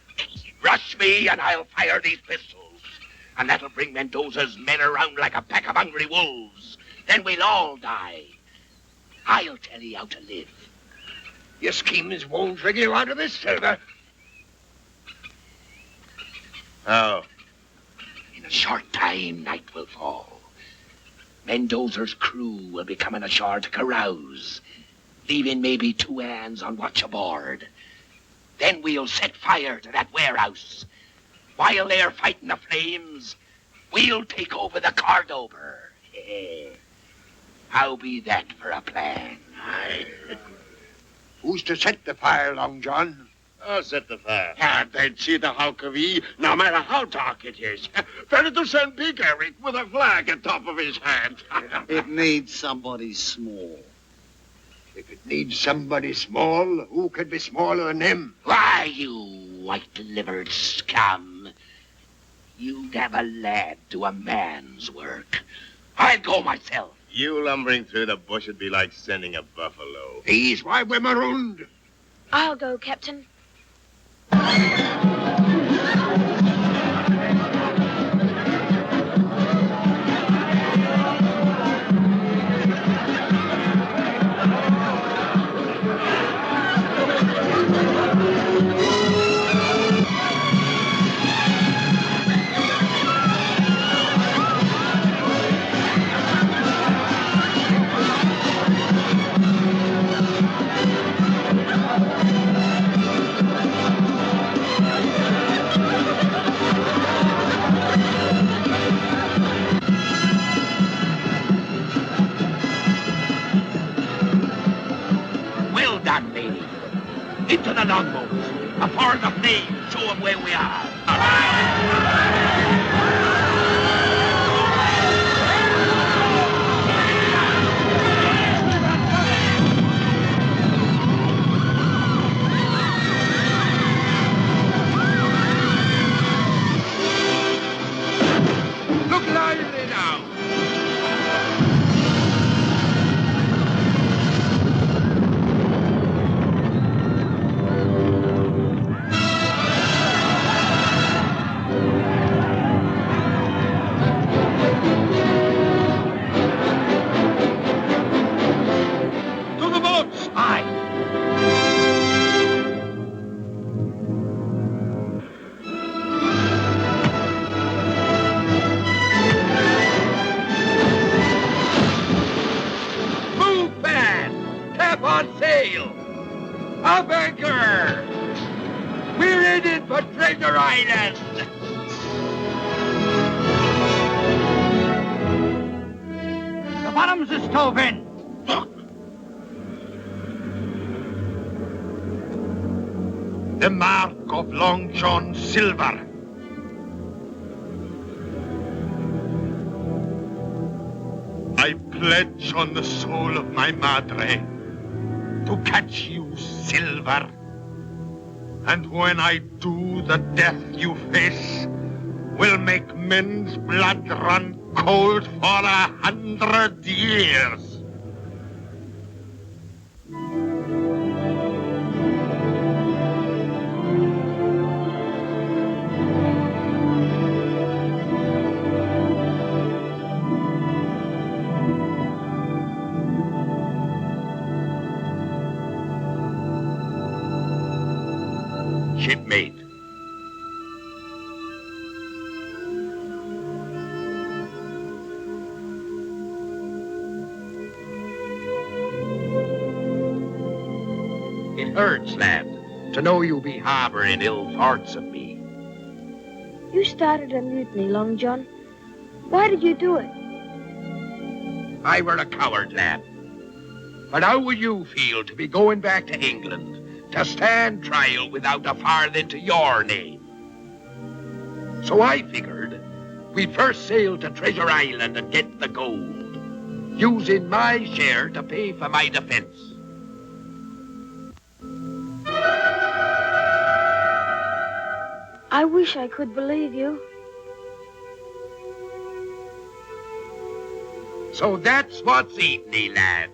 Rush me and I'll fire these pistols. And that'll bring Mendoza's men around like a pack of hungry wolves. Then we'll all die. I'll tell you how to live. Your schemes won't drag you out of this, Silver. Oh. In a short time, night will fall. Mendoza's crew will be coming ashore to carouse, leaving maybe 2 hands on watch aboard. Then we'll set fire to that warehouse. While they're fighting the flames, we'll take over the Cordoba. How be that for a plan? Who's to set the fire, Long John? I'll set the fire. Then see the hulk of ye, no matter how dark it is. Better to send Big Eric with a flag atop of his head. It needs somebody small. If it needs somebody small, who could be smaller than him? Why, you white-livered scum. You'd have a lad do a man's work. I'll go myself. You lumbering through the bush would be like sending a buffalo. He's why we're marooned. I'll go, Captain. Well done, lady. Into the longboats. Afore the flames, show 'em where we are. Look lively now. To the boats! Aye. Move fast! Tap on sail! Up anchor! We're headed for Treasure Island! The bottoms are stove in. The mark of Long John Silver. I pledge on the soul of my madre to catch you, Silver. And when I do, the death you face will make men's blood run cold for 100 years. Shipmate. It hurts, lad, to know you be harboring ill thoughts of me. You started a mutiny, Long John. Why did you do it? I were a coward, lad. But how would you feel to be going back to England to stand trial without a farthing to your name? So I figured we'd first sail to Treasure Island and get the gold, using my share to pay for my defense. I wish I could believe you. So that's what's eating thee, lad.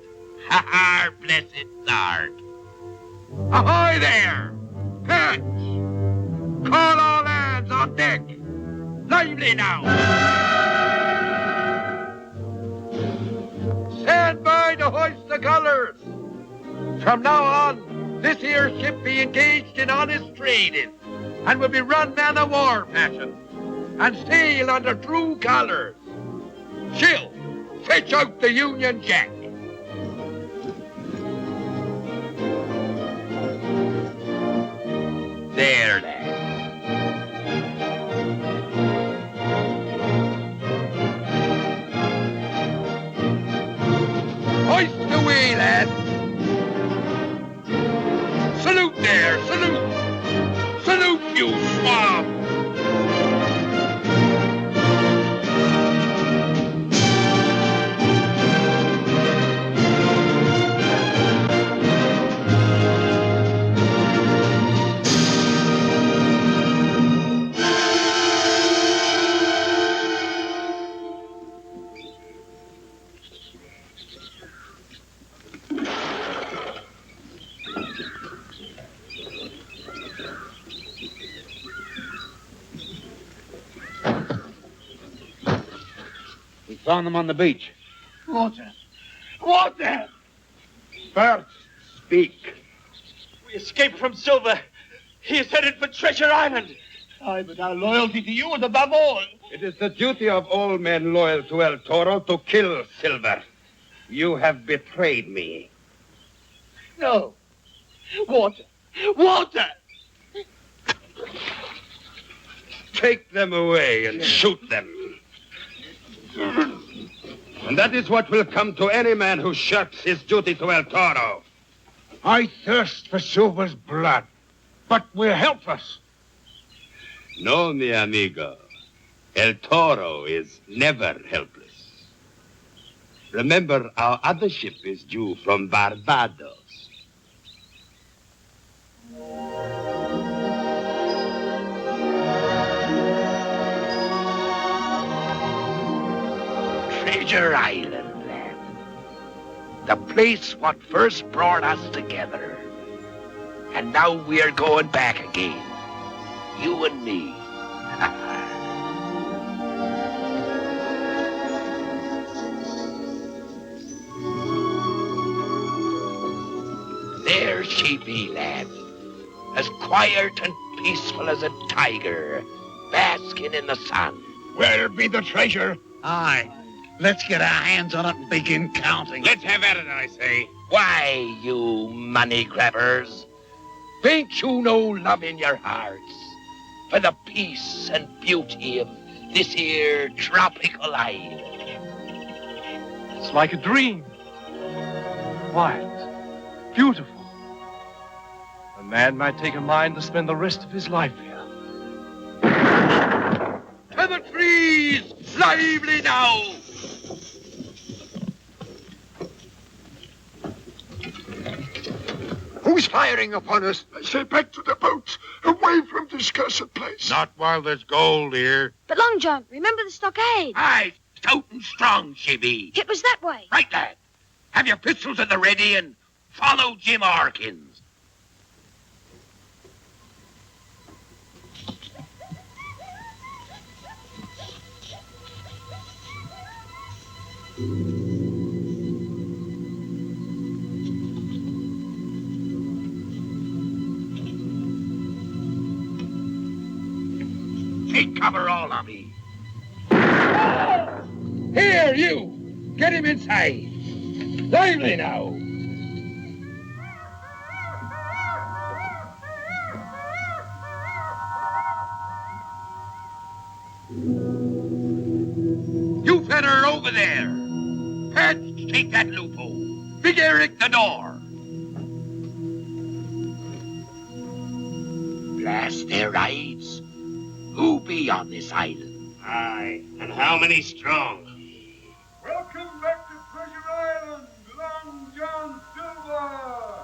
Ha ha, blessed Lord. Ahoy there! Catch! Call all hands on deck! Lively now! Stand by to hoist the colors! From now on, this here ship be engaged in honest trading, and will be run man-of-war fashion, and sail under true colors. Chill, fetch out the Union Jack. There, lad. Hoist away, lad. Salute there, salute. Salute, you swab. Found them on the beach. Water! Water! Bert, speak. We escaped from Silver. He is headed for Treasure Island. Aye, but our loyalty to you is above all. It is the duty of all men loyal to El Toro to kill Silver. You have betrayed me. No. Water! Water! Take them away and shoot them. And that is what will come to any man who shirks his duty to El Toro. I thirst for Silver's blood, but we're helpless. No, mi amigo. El Toro is never helpless. Remember, our other ship is due from Barbados. Treasure Island, lad. The place what first brought us together. And now we're going back again. You and me. There she be, lad. As quiet and peaceful as a tiger, basking in the sun. Where be the treasure? Aye. Let's get our hands on it and begin counting. Let's have at it, I say. Why, you money grabbers? Ain't you no love in your hearts for the peace and beauty of this here tropical island? It's like a dream. Quiet. Beautiful. A man might take a mind to spend the rest of his life here. To the trees! Lively now! Who's firing upon us? I say back to the boats, away from this cursed place. Not while there's gold here. But Long John, remember the stockade? Aye, stout and strong she be. It was that way. Right, lad. Have your pistols at the ready and follow Jim Harkins. Take cover, all of me. Here, you! Get him inside. Lively now. You feller over there. Pat, take that loophole. Big Eric, the door. Blast their eyes. Who be on this island? Aye, and how many strong? Welcome back to Treasure Island, Long John Silver!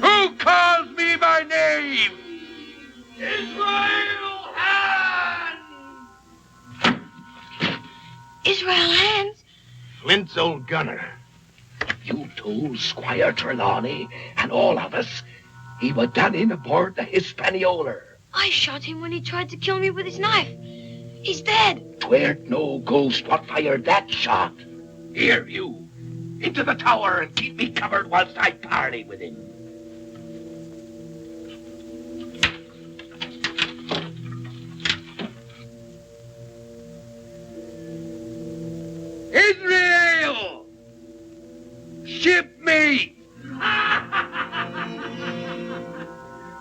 Who calls me by name? Israel Hand! Israel Hands? Flint's old gunner. You told Squire Trelawney and all of us he was done in aboard the Hispaniola. I shot him when he tried to kill me with his knife. He's dead. 'Tweren't no ghost what fired that shot. Here, you. Into the tower and keep me covered whilst I parley with him. Israel! Ship me!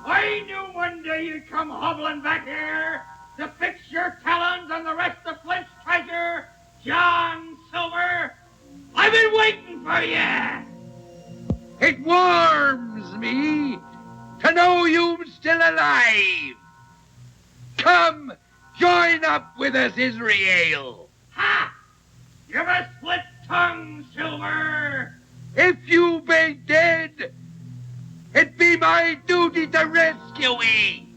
I knew one day you'd come hobbling back here to fix your talons on the rest of Flint's treasure, John Silver. I've been waiting for you. It warms me to know you're still alive. Come, join up with us, Israel. Ha! You've a split tongue, Silver. If you be dead, it be my duty to rescue ye.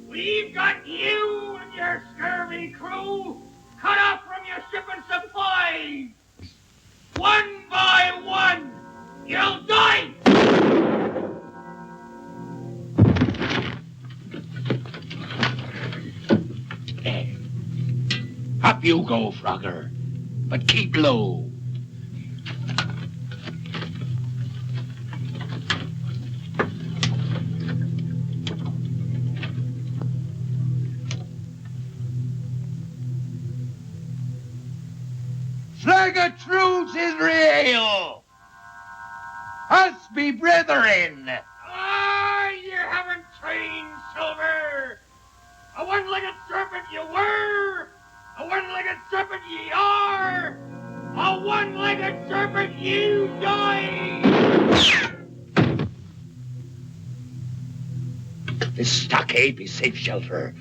We've got you and your scurvy crew cut off from your ship and Up you go, Frogger, but keep low. Flag of truce, Israel! Us be brethren! Ah, you haven't changed, Silver! A one-legged serpent you were! A one-legged serpent ye are! A one-legged serpent you die! This stockade be safe shelter,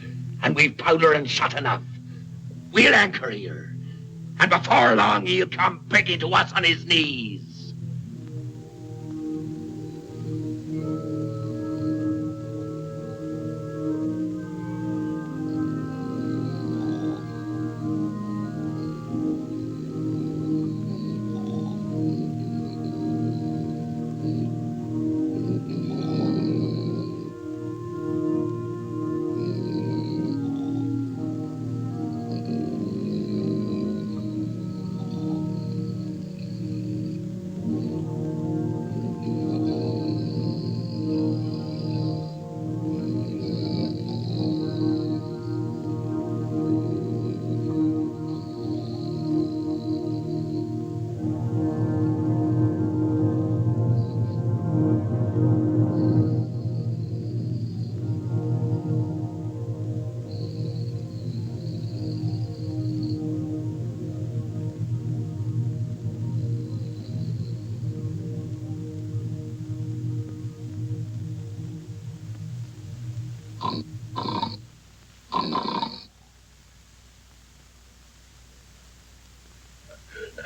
and we've powder and shot enough. We'll anchor here, and before long he'll come begging to us on his knees.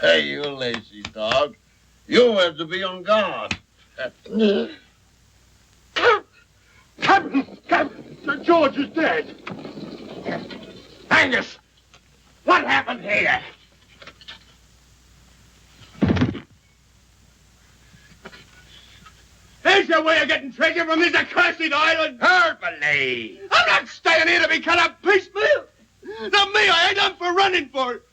Hey, you lazy dog. You had to be on guard. Captain, Sir George is dead. Angus, what happened here? There's your way of getting treasure from this accursed island. Herbalay! I'm not staying here to be cut up piecemeal. Not me, I ain't up for running for it.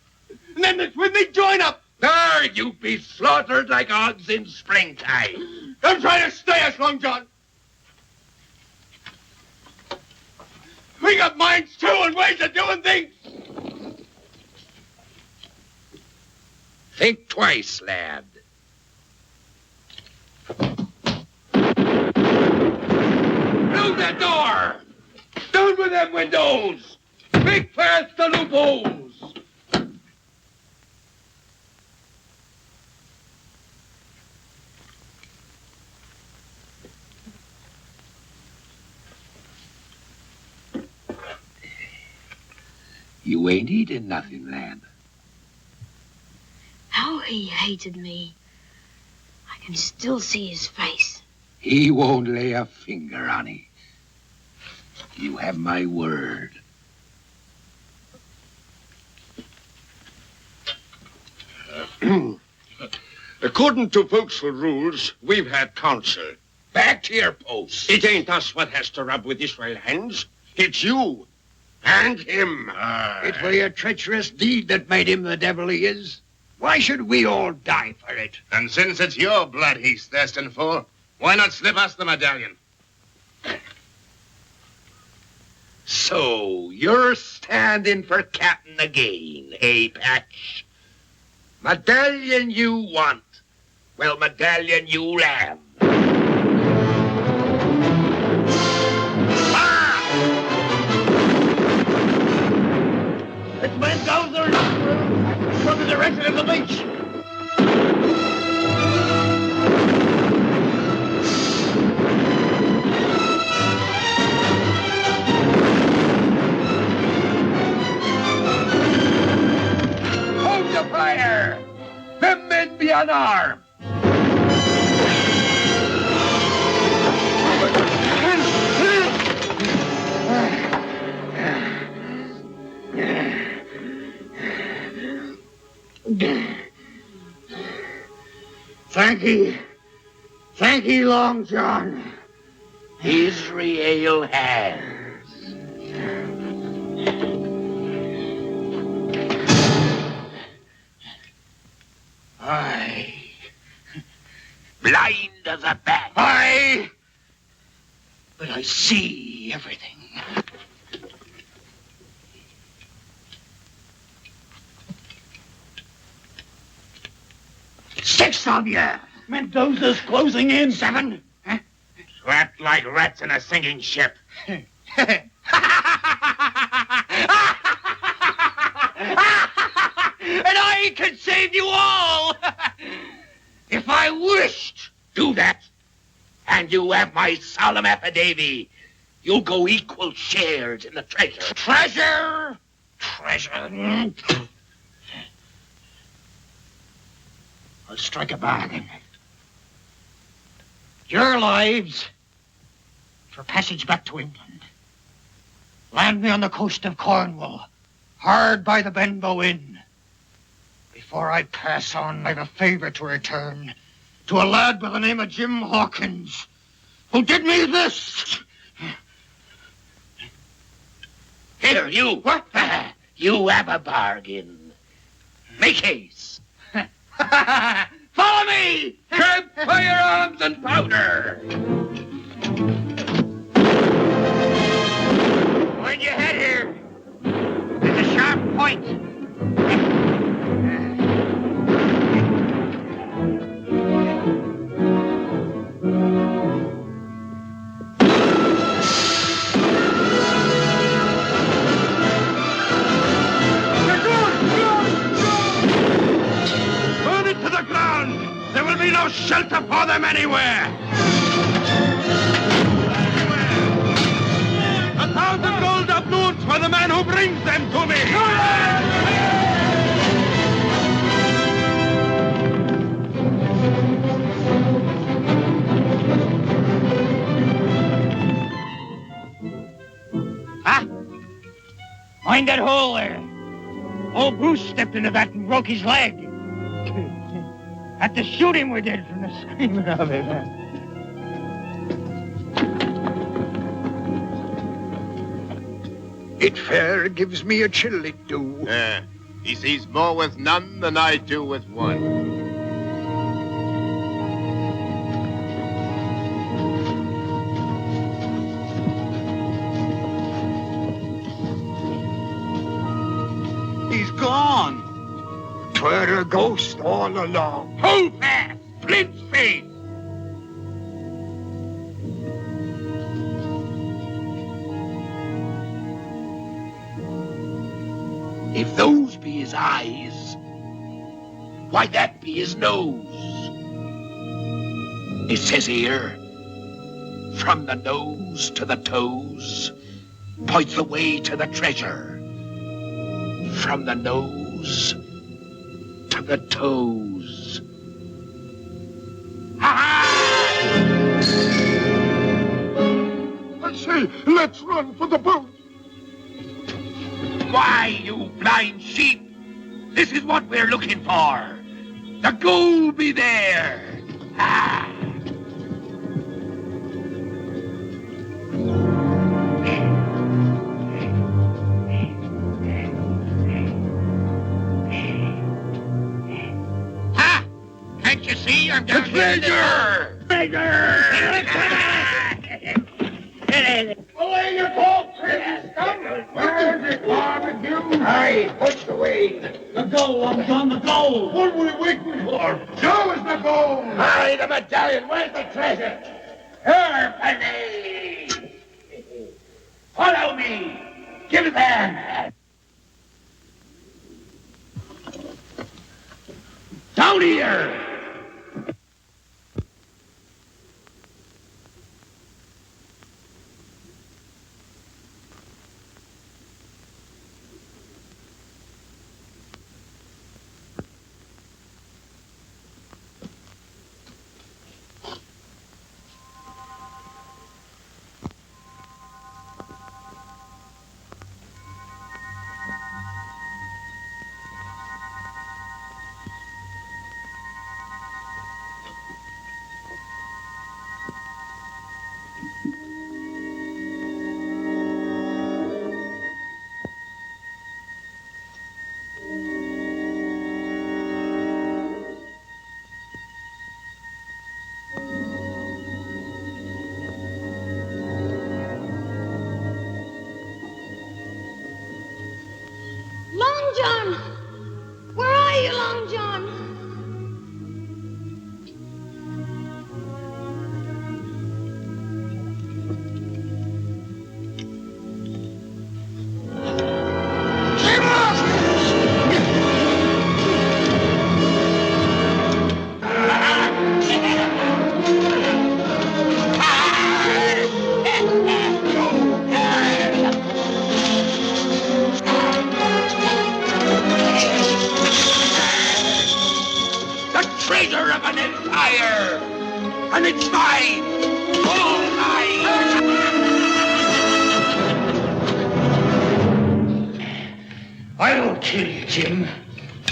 And them that's with me join up. There, you be slaughtered like hogs in springtime. Don't try to stay us, Long John. We got minds too and ways of doing things. Think twice, lad. Through the door! Down with them windows! Make fast the loopholes! You ain't eating nothing, lad. How he hated me. I can still see his face. He won't lay a finger on it. You have my word. According to postal rules, we've had counsel. Back to your posts. It ain't us what has to rub with Israel hands. It's you. And him. It were your treacherous deed that made him the devil he is. Why should we all die for it? And since it's your blood he's thirsting for, why not slip us the medallion? So, you're standing for captain again, eh, Patch? Medallion you want. Well, medallion you'll have. It's men down there from the direction of the beach. Hold the fire! Them men be unarmed! Thank ye, Long John. Israel has. Six of you. Mendoza's closing in. 7. Trapped like rats in a sinking ship. And I can save you all. If I wished. Do that, and you have my solemn affidavit. You'll go equal shares in the treasure. Treasure. Treasure. I'll strike a bargain. Your lives for passage back to England. Land me on the coast of Cornwall, hard by the Benbow Inn. Before I pass on, I've a favour to return to a lad by the name of Jim Hawkins, who did me this. Here, you. What? You have a bargain. Make haste. Follow me! Grab firearms and powder. When you head here, there's a sharp point. Burn it to the ground! There will be no shelter for them anywhere! 1,000 gold doubloons for the man who brings them to me! Huh? Mind that hole there. Old Bruce stepped into that and broke his leg. Had to shoot him, we did, from the screaming of it. It fair gives me a chill, it do. He sees more with none than I do with one. He's gone. 'Twere a ghost all along. Hold fast! Flint's face! If those be his eyes, why that be his nose. It says here, from the nose to the toes, points the way to the treasure. From the nose to the toes. I say, let's run for the boat. Why, you blind sheep? This is what we're looking for. The gold be there. Ah. Ha! Can't you see I'm down here? Treasure! Away your tall trees, scum! Where's it, barbecue? Aye, push away. The gold, I'm John, the gold! What were we waiting for? Show us the gold! Aye, the medallion. Where's the treasure? Here, Penny! Follow me! Give it there! Down here! Long John! Where are you, Long John? and it's mine! All mine! I won't kill you, Jim.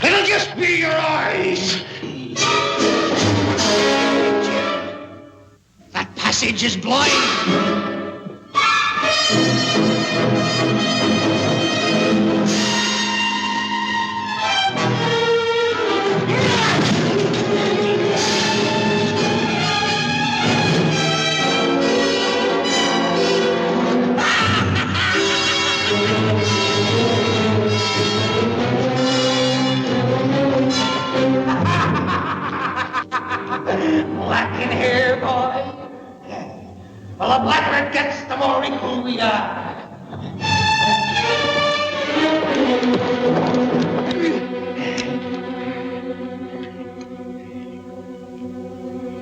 It'll just be your eyes. That passage is blind. Black in hair, boy. Well, the blacker it gets, the more equal we are.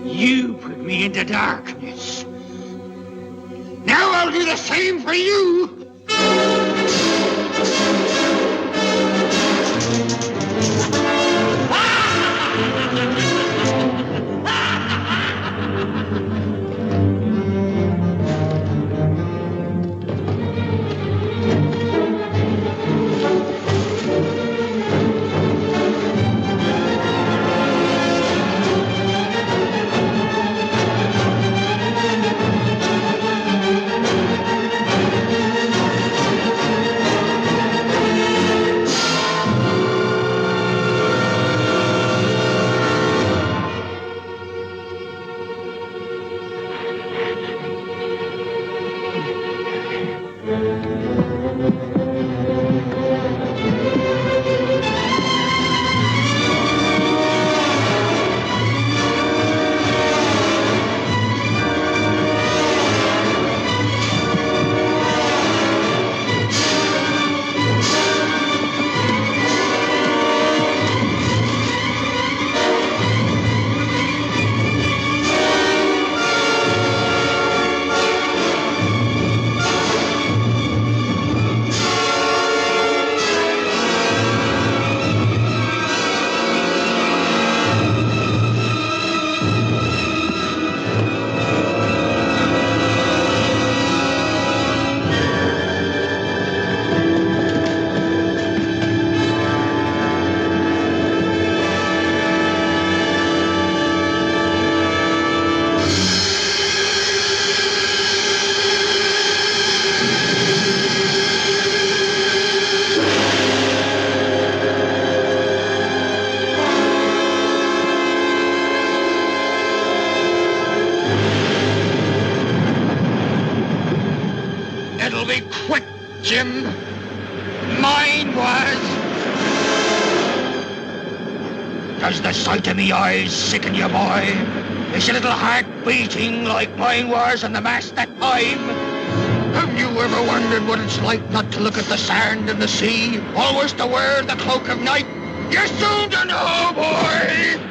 You put me into darkness. Now I'll do the same for you. It'll be quick, Jim. Mine was. Does the sight of me eyes sicken you, boy? Is your little heart beating like mine was on the mast that time? Have you ever wondered what it's like not to look at the sand and the sea, always to wear the cloak of night? You're soon to know, boy!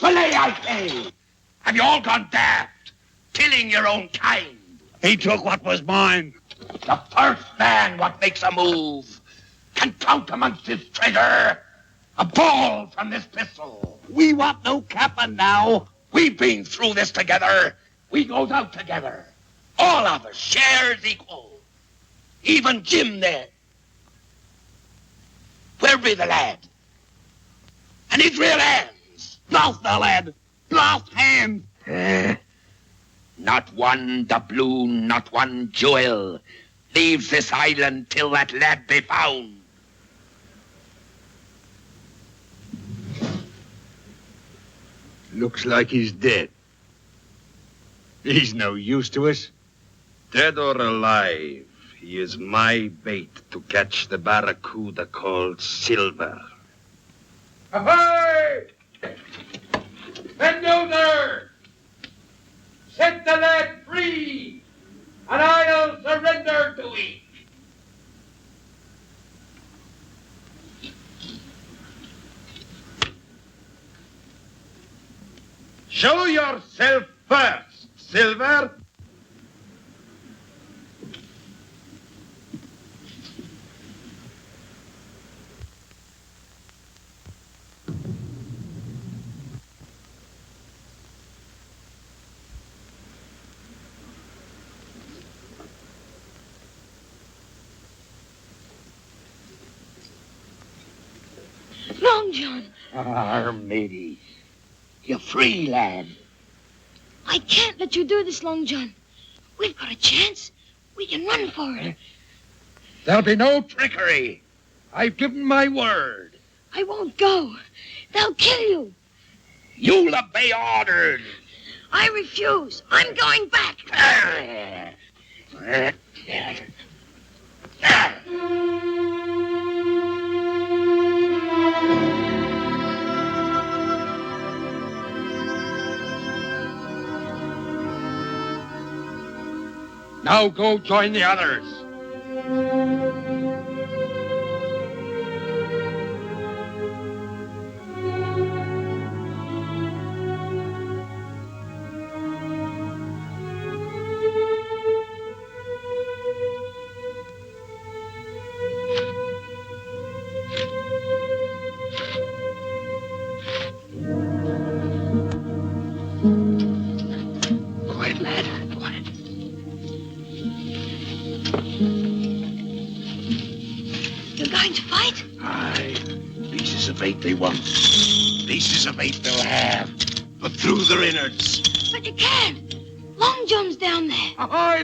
Belay, I say! Have you all gone daft? Killing your own kind? He took what was mine. The first man what makes a move can count amongst his treasure a ball from this pistol. We want no cap'n now. We've been through this together. We goes out together. All of us shares equal. Even Jim there. Where be the lad? And his real hands. Lost the lad. Lost hand. Not one doubloon, not one jewel leaves this island till that lad be found. Looks like he's dead. He's no use to us. Dead or alive, he is my bait to catch the barracuda called Silver. Ahoy! Mendoza! Set the lad free, and I'll surrender to him. Show yourself first, Silver. Long John. Matey. You're free, lad. I can't let you do this, Long John. We've got a chance. We can run for it. There'll be no trickery. I've given my word. I won't go. They'll kill you. You'll obey orders. I refuse. I'm going back. Now go join the others. Quiet, lad. Quiet. You're going to fight? Aye. Pieces of bait they want. Pieces of bait they'll have. But through their innards. But you can't. Long John's down there. Ahoy!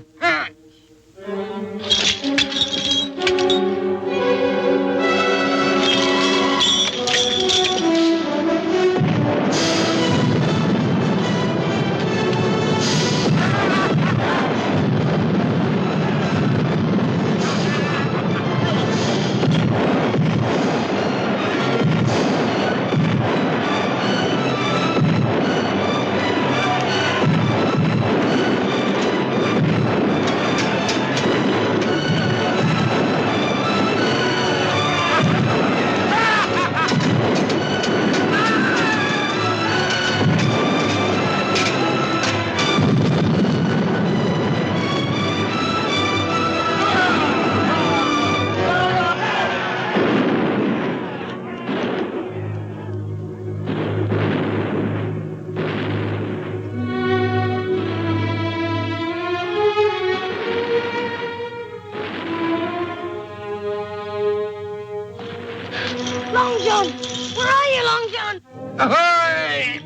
Long John! Where are you, Long John? Ahoy!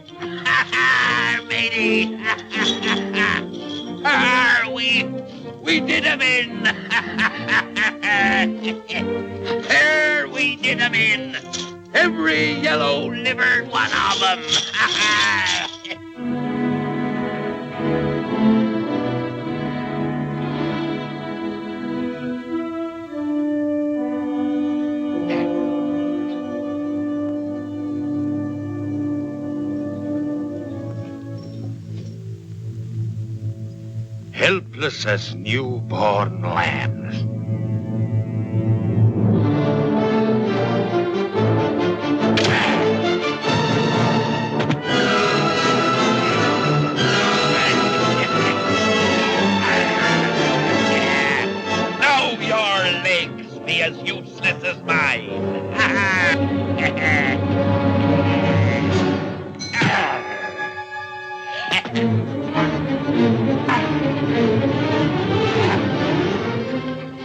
Matey! We did 'em in! There we did 'em in! Every yellow-livered one of 'em! Helpless as newborn lambs.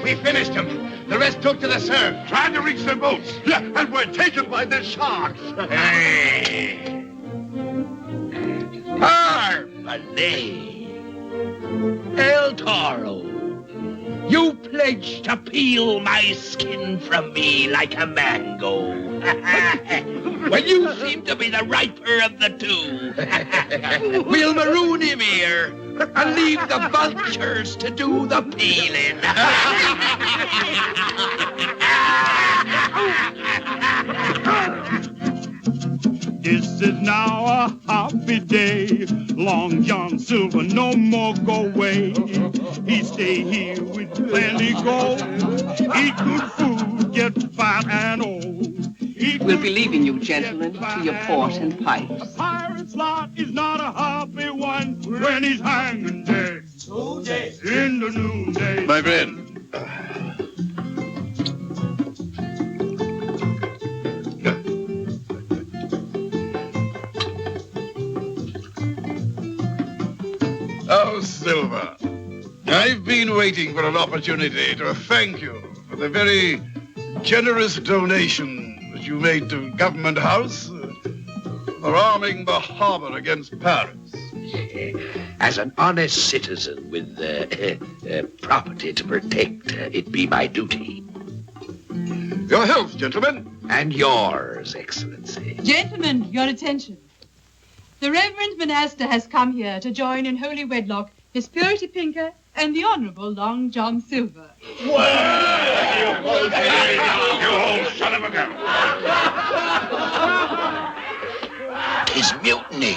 We finished him. The rest took to the surf. Trying to reach their boats. Yeah, and we're taken by the sharks. Hey. Parbley. El Toro. You pledged to peel my skin from me like a mango. Well, you seem to be the riper of the two. We'll maroon him here and leave the vultures to do the peeling. This is now a happy day. Long John Silver no more go away. He stay here with plenty gold. Eat good food, get fat and old. We'll be leaving you, gentlemen, to your port and pipes. Pirate's lot is not a happy one when he's hanging dead. In the noonday. My friend. Oh, Silver, I've been waiting for an opportunity to thank you for the very generous donation that you made to Government House for arming the harbor against pirates. As an honest citizen with property to protect, it be my duty. Your health, gentlemen. And yours, Excellency. Gentlemen, your attention. The Reverend Monaster has come here to join in holy wedlock His Purity Pinker and the Honourable Long John Silver. Well, you old son of a gun. It's mutiny.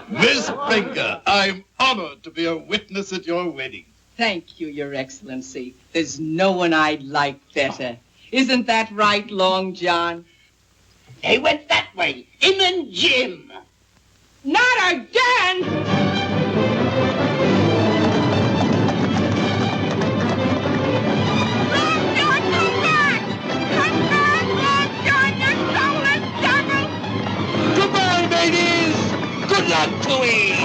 Miss Pinker, I'm honored to be a witness at your wedding. Thank you, Your Excellency. There's no one I'd like better. Isn't that right, Long John? They went that way. Him and Jim. Not again! Long John, come back! Come back, Long John, you soulless devil! Goodbye, ladies. Good luck to ye.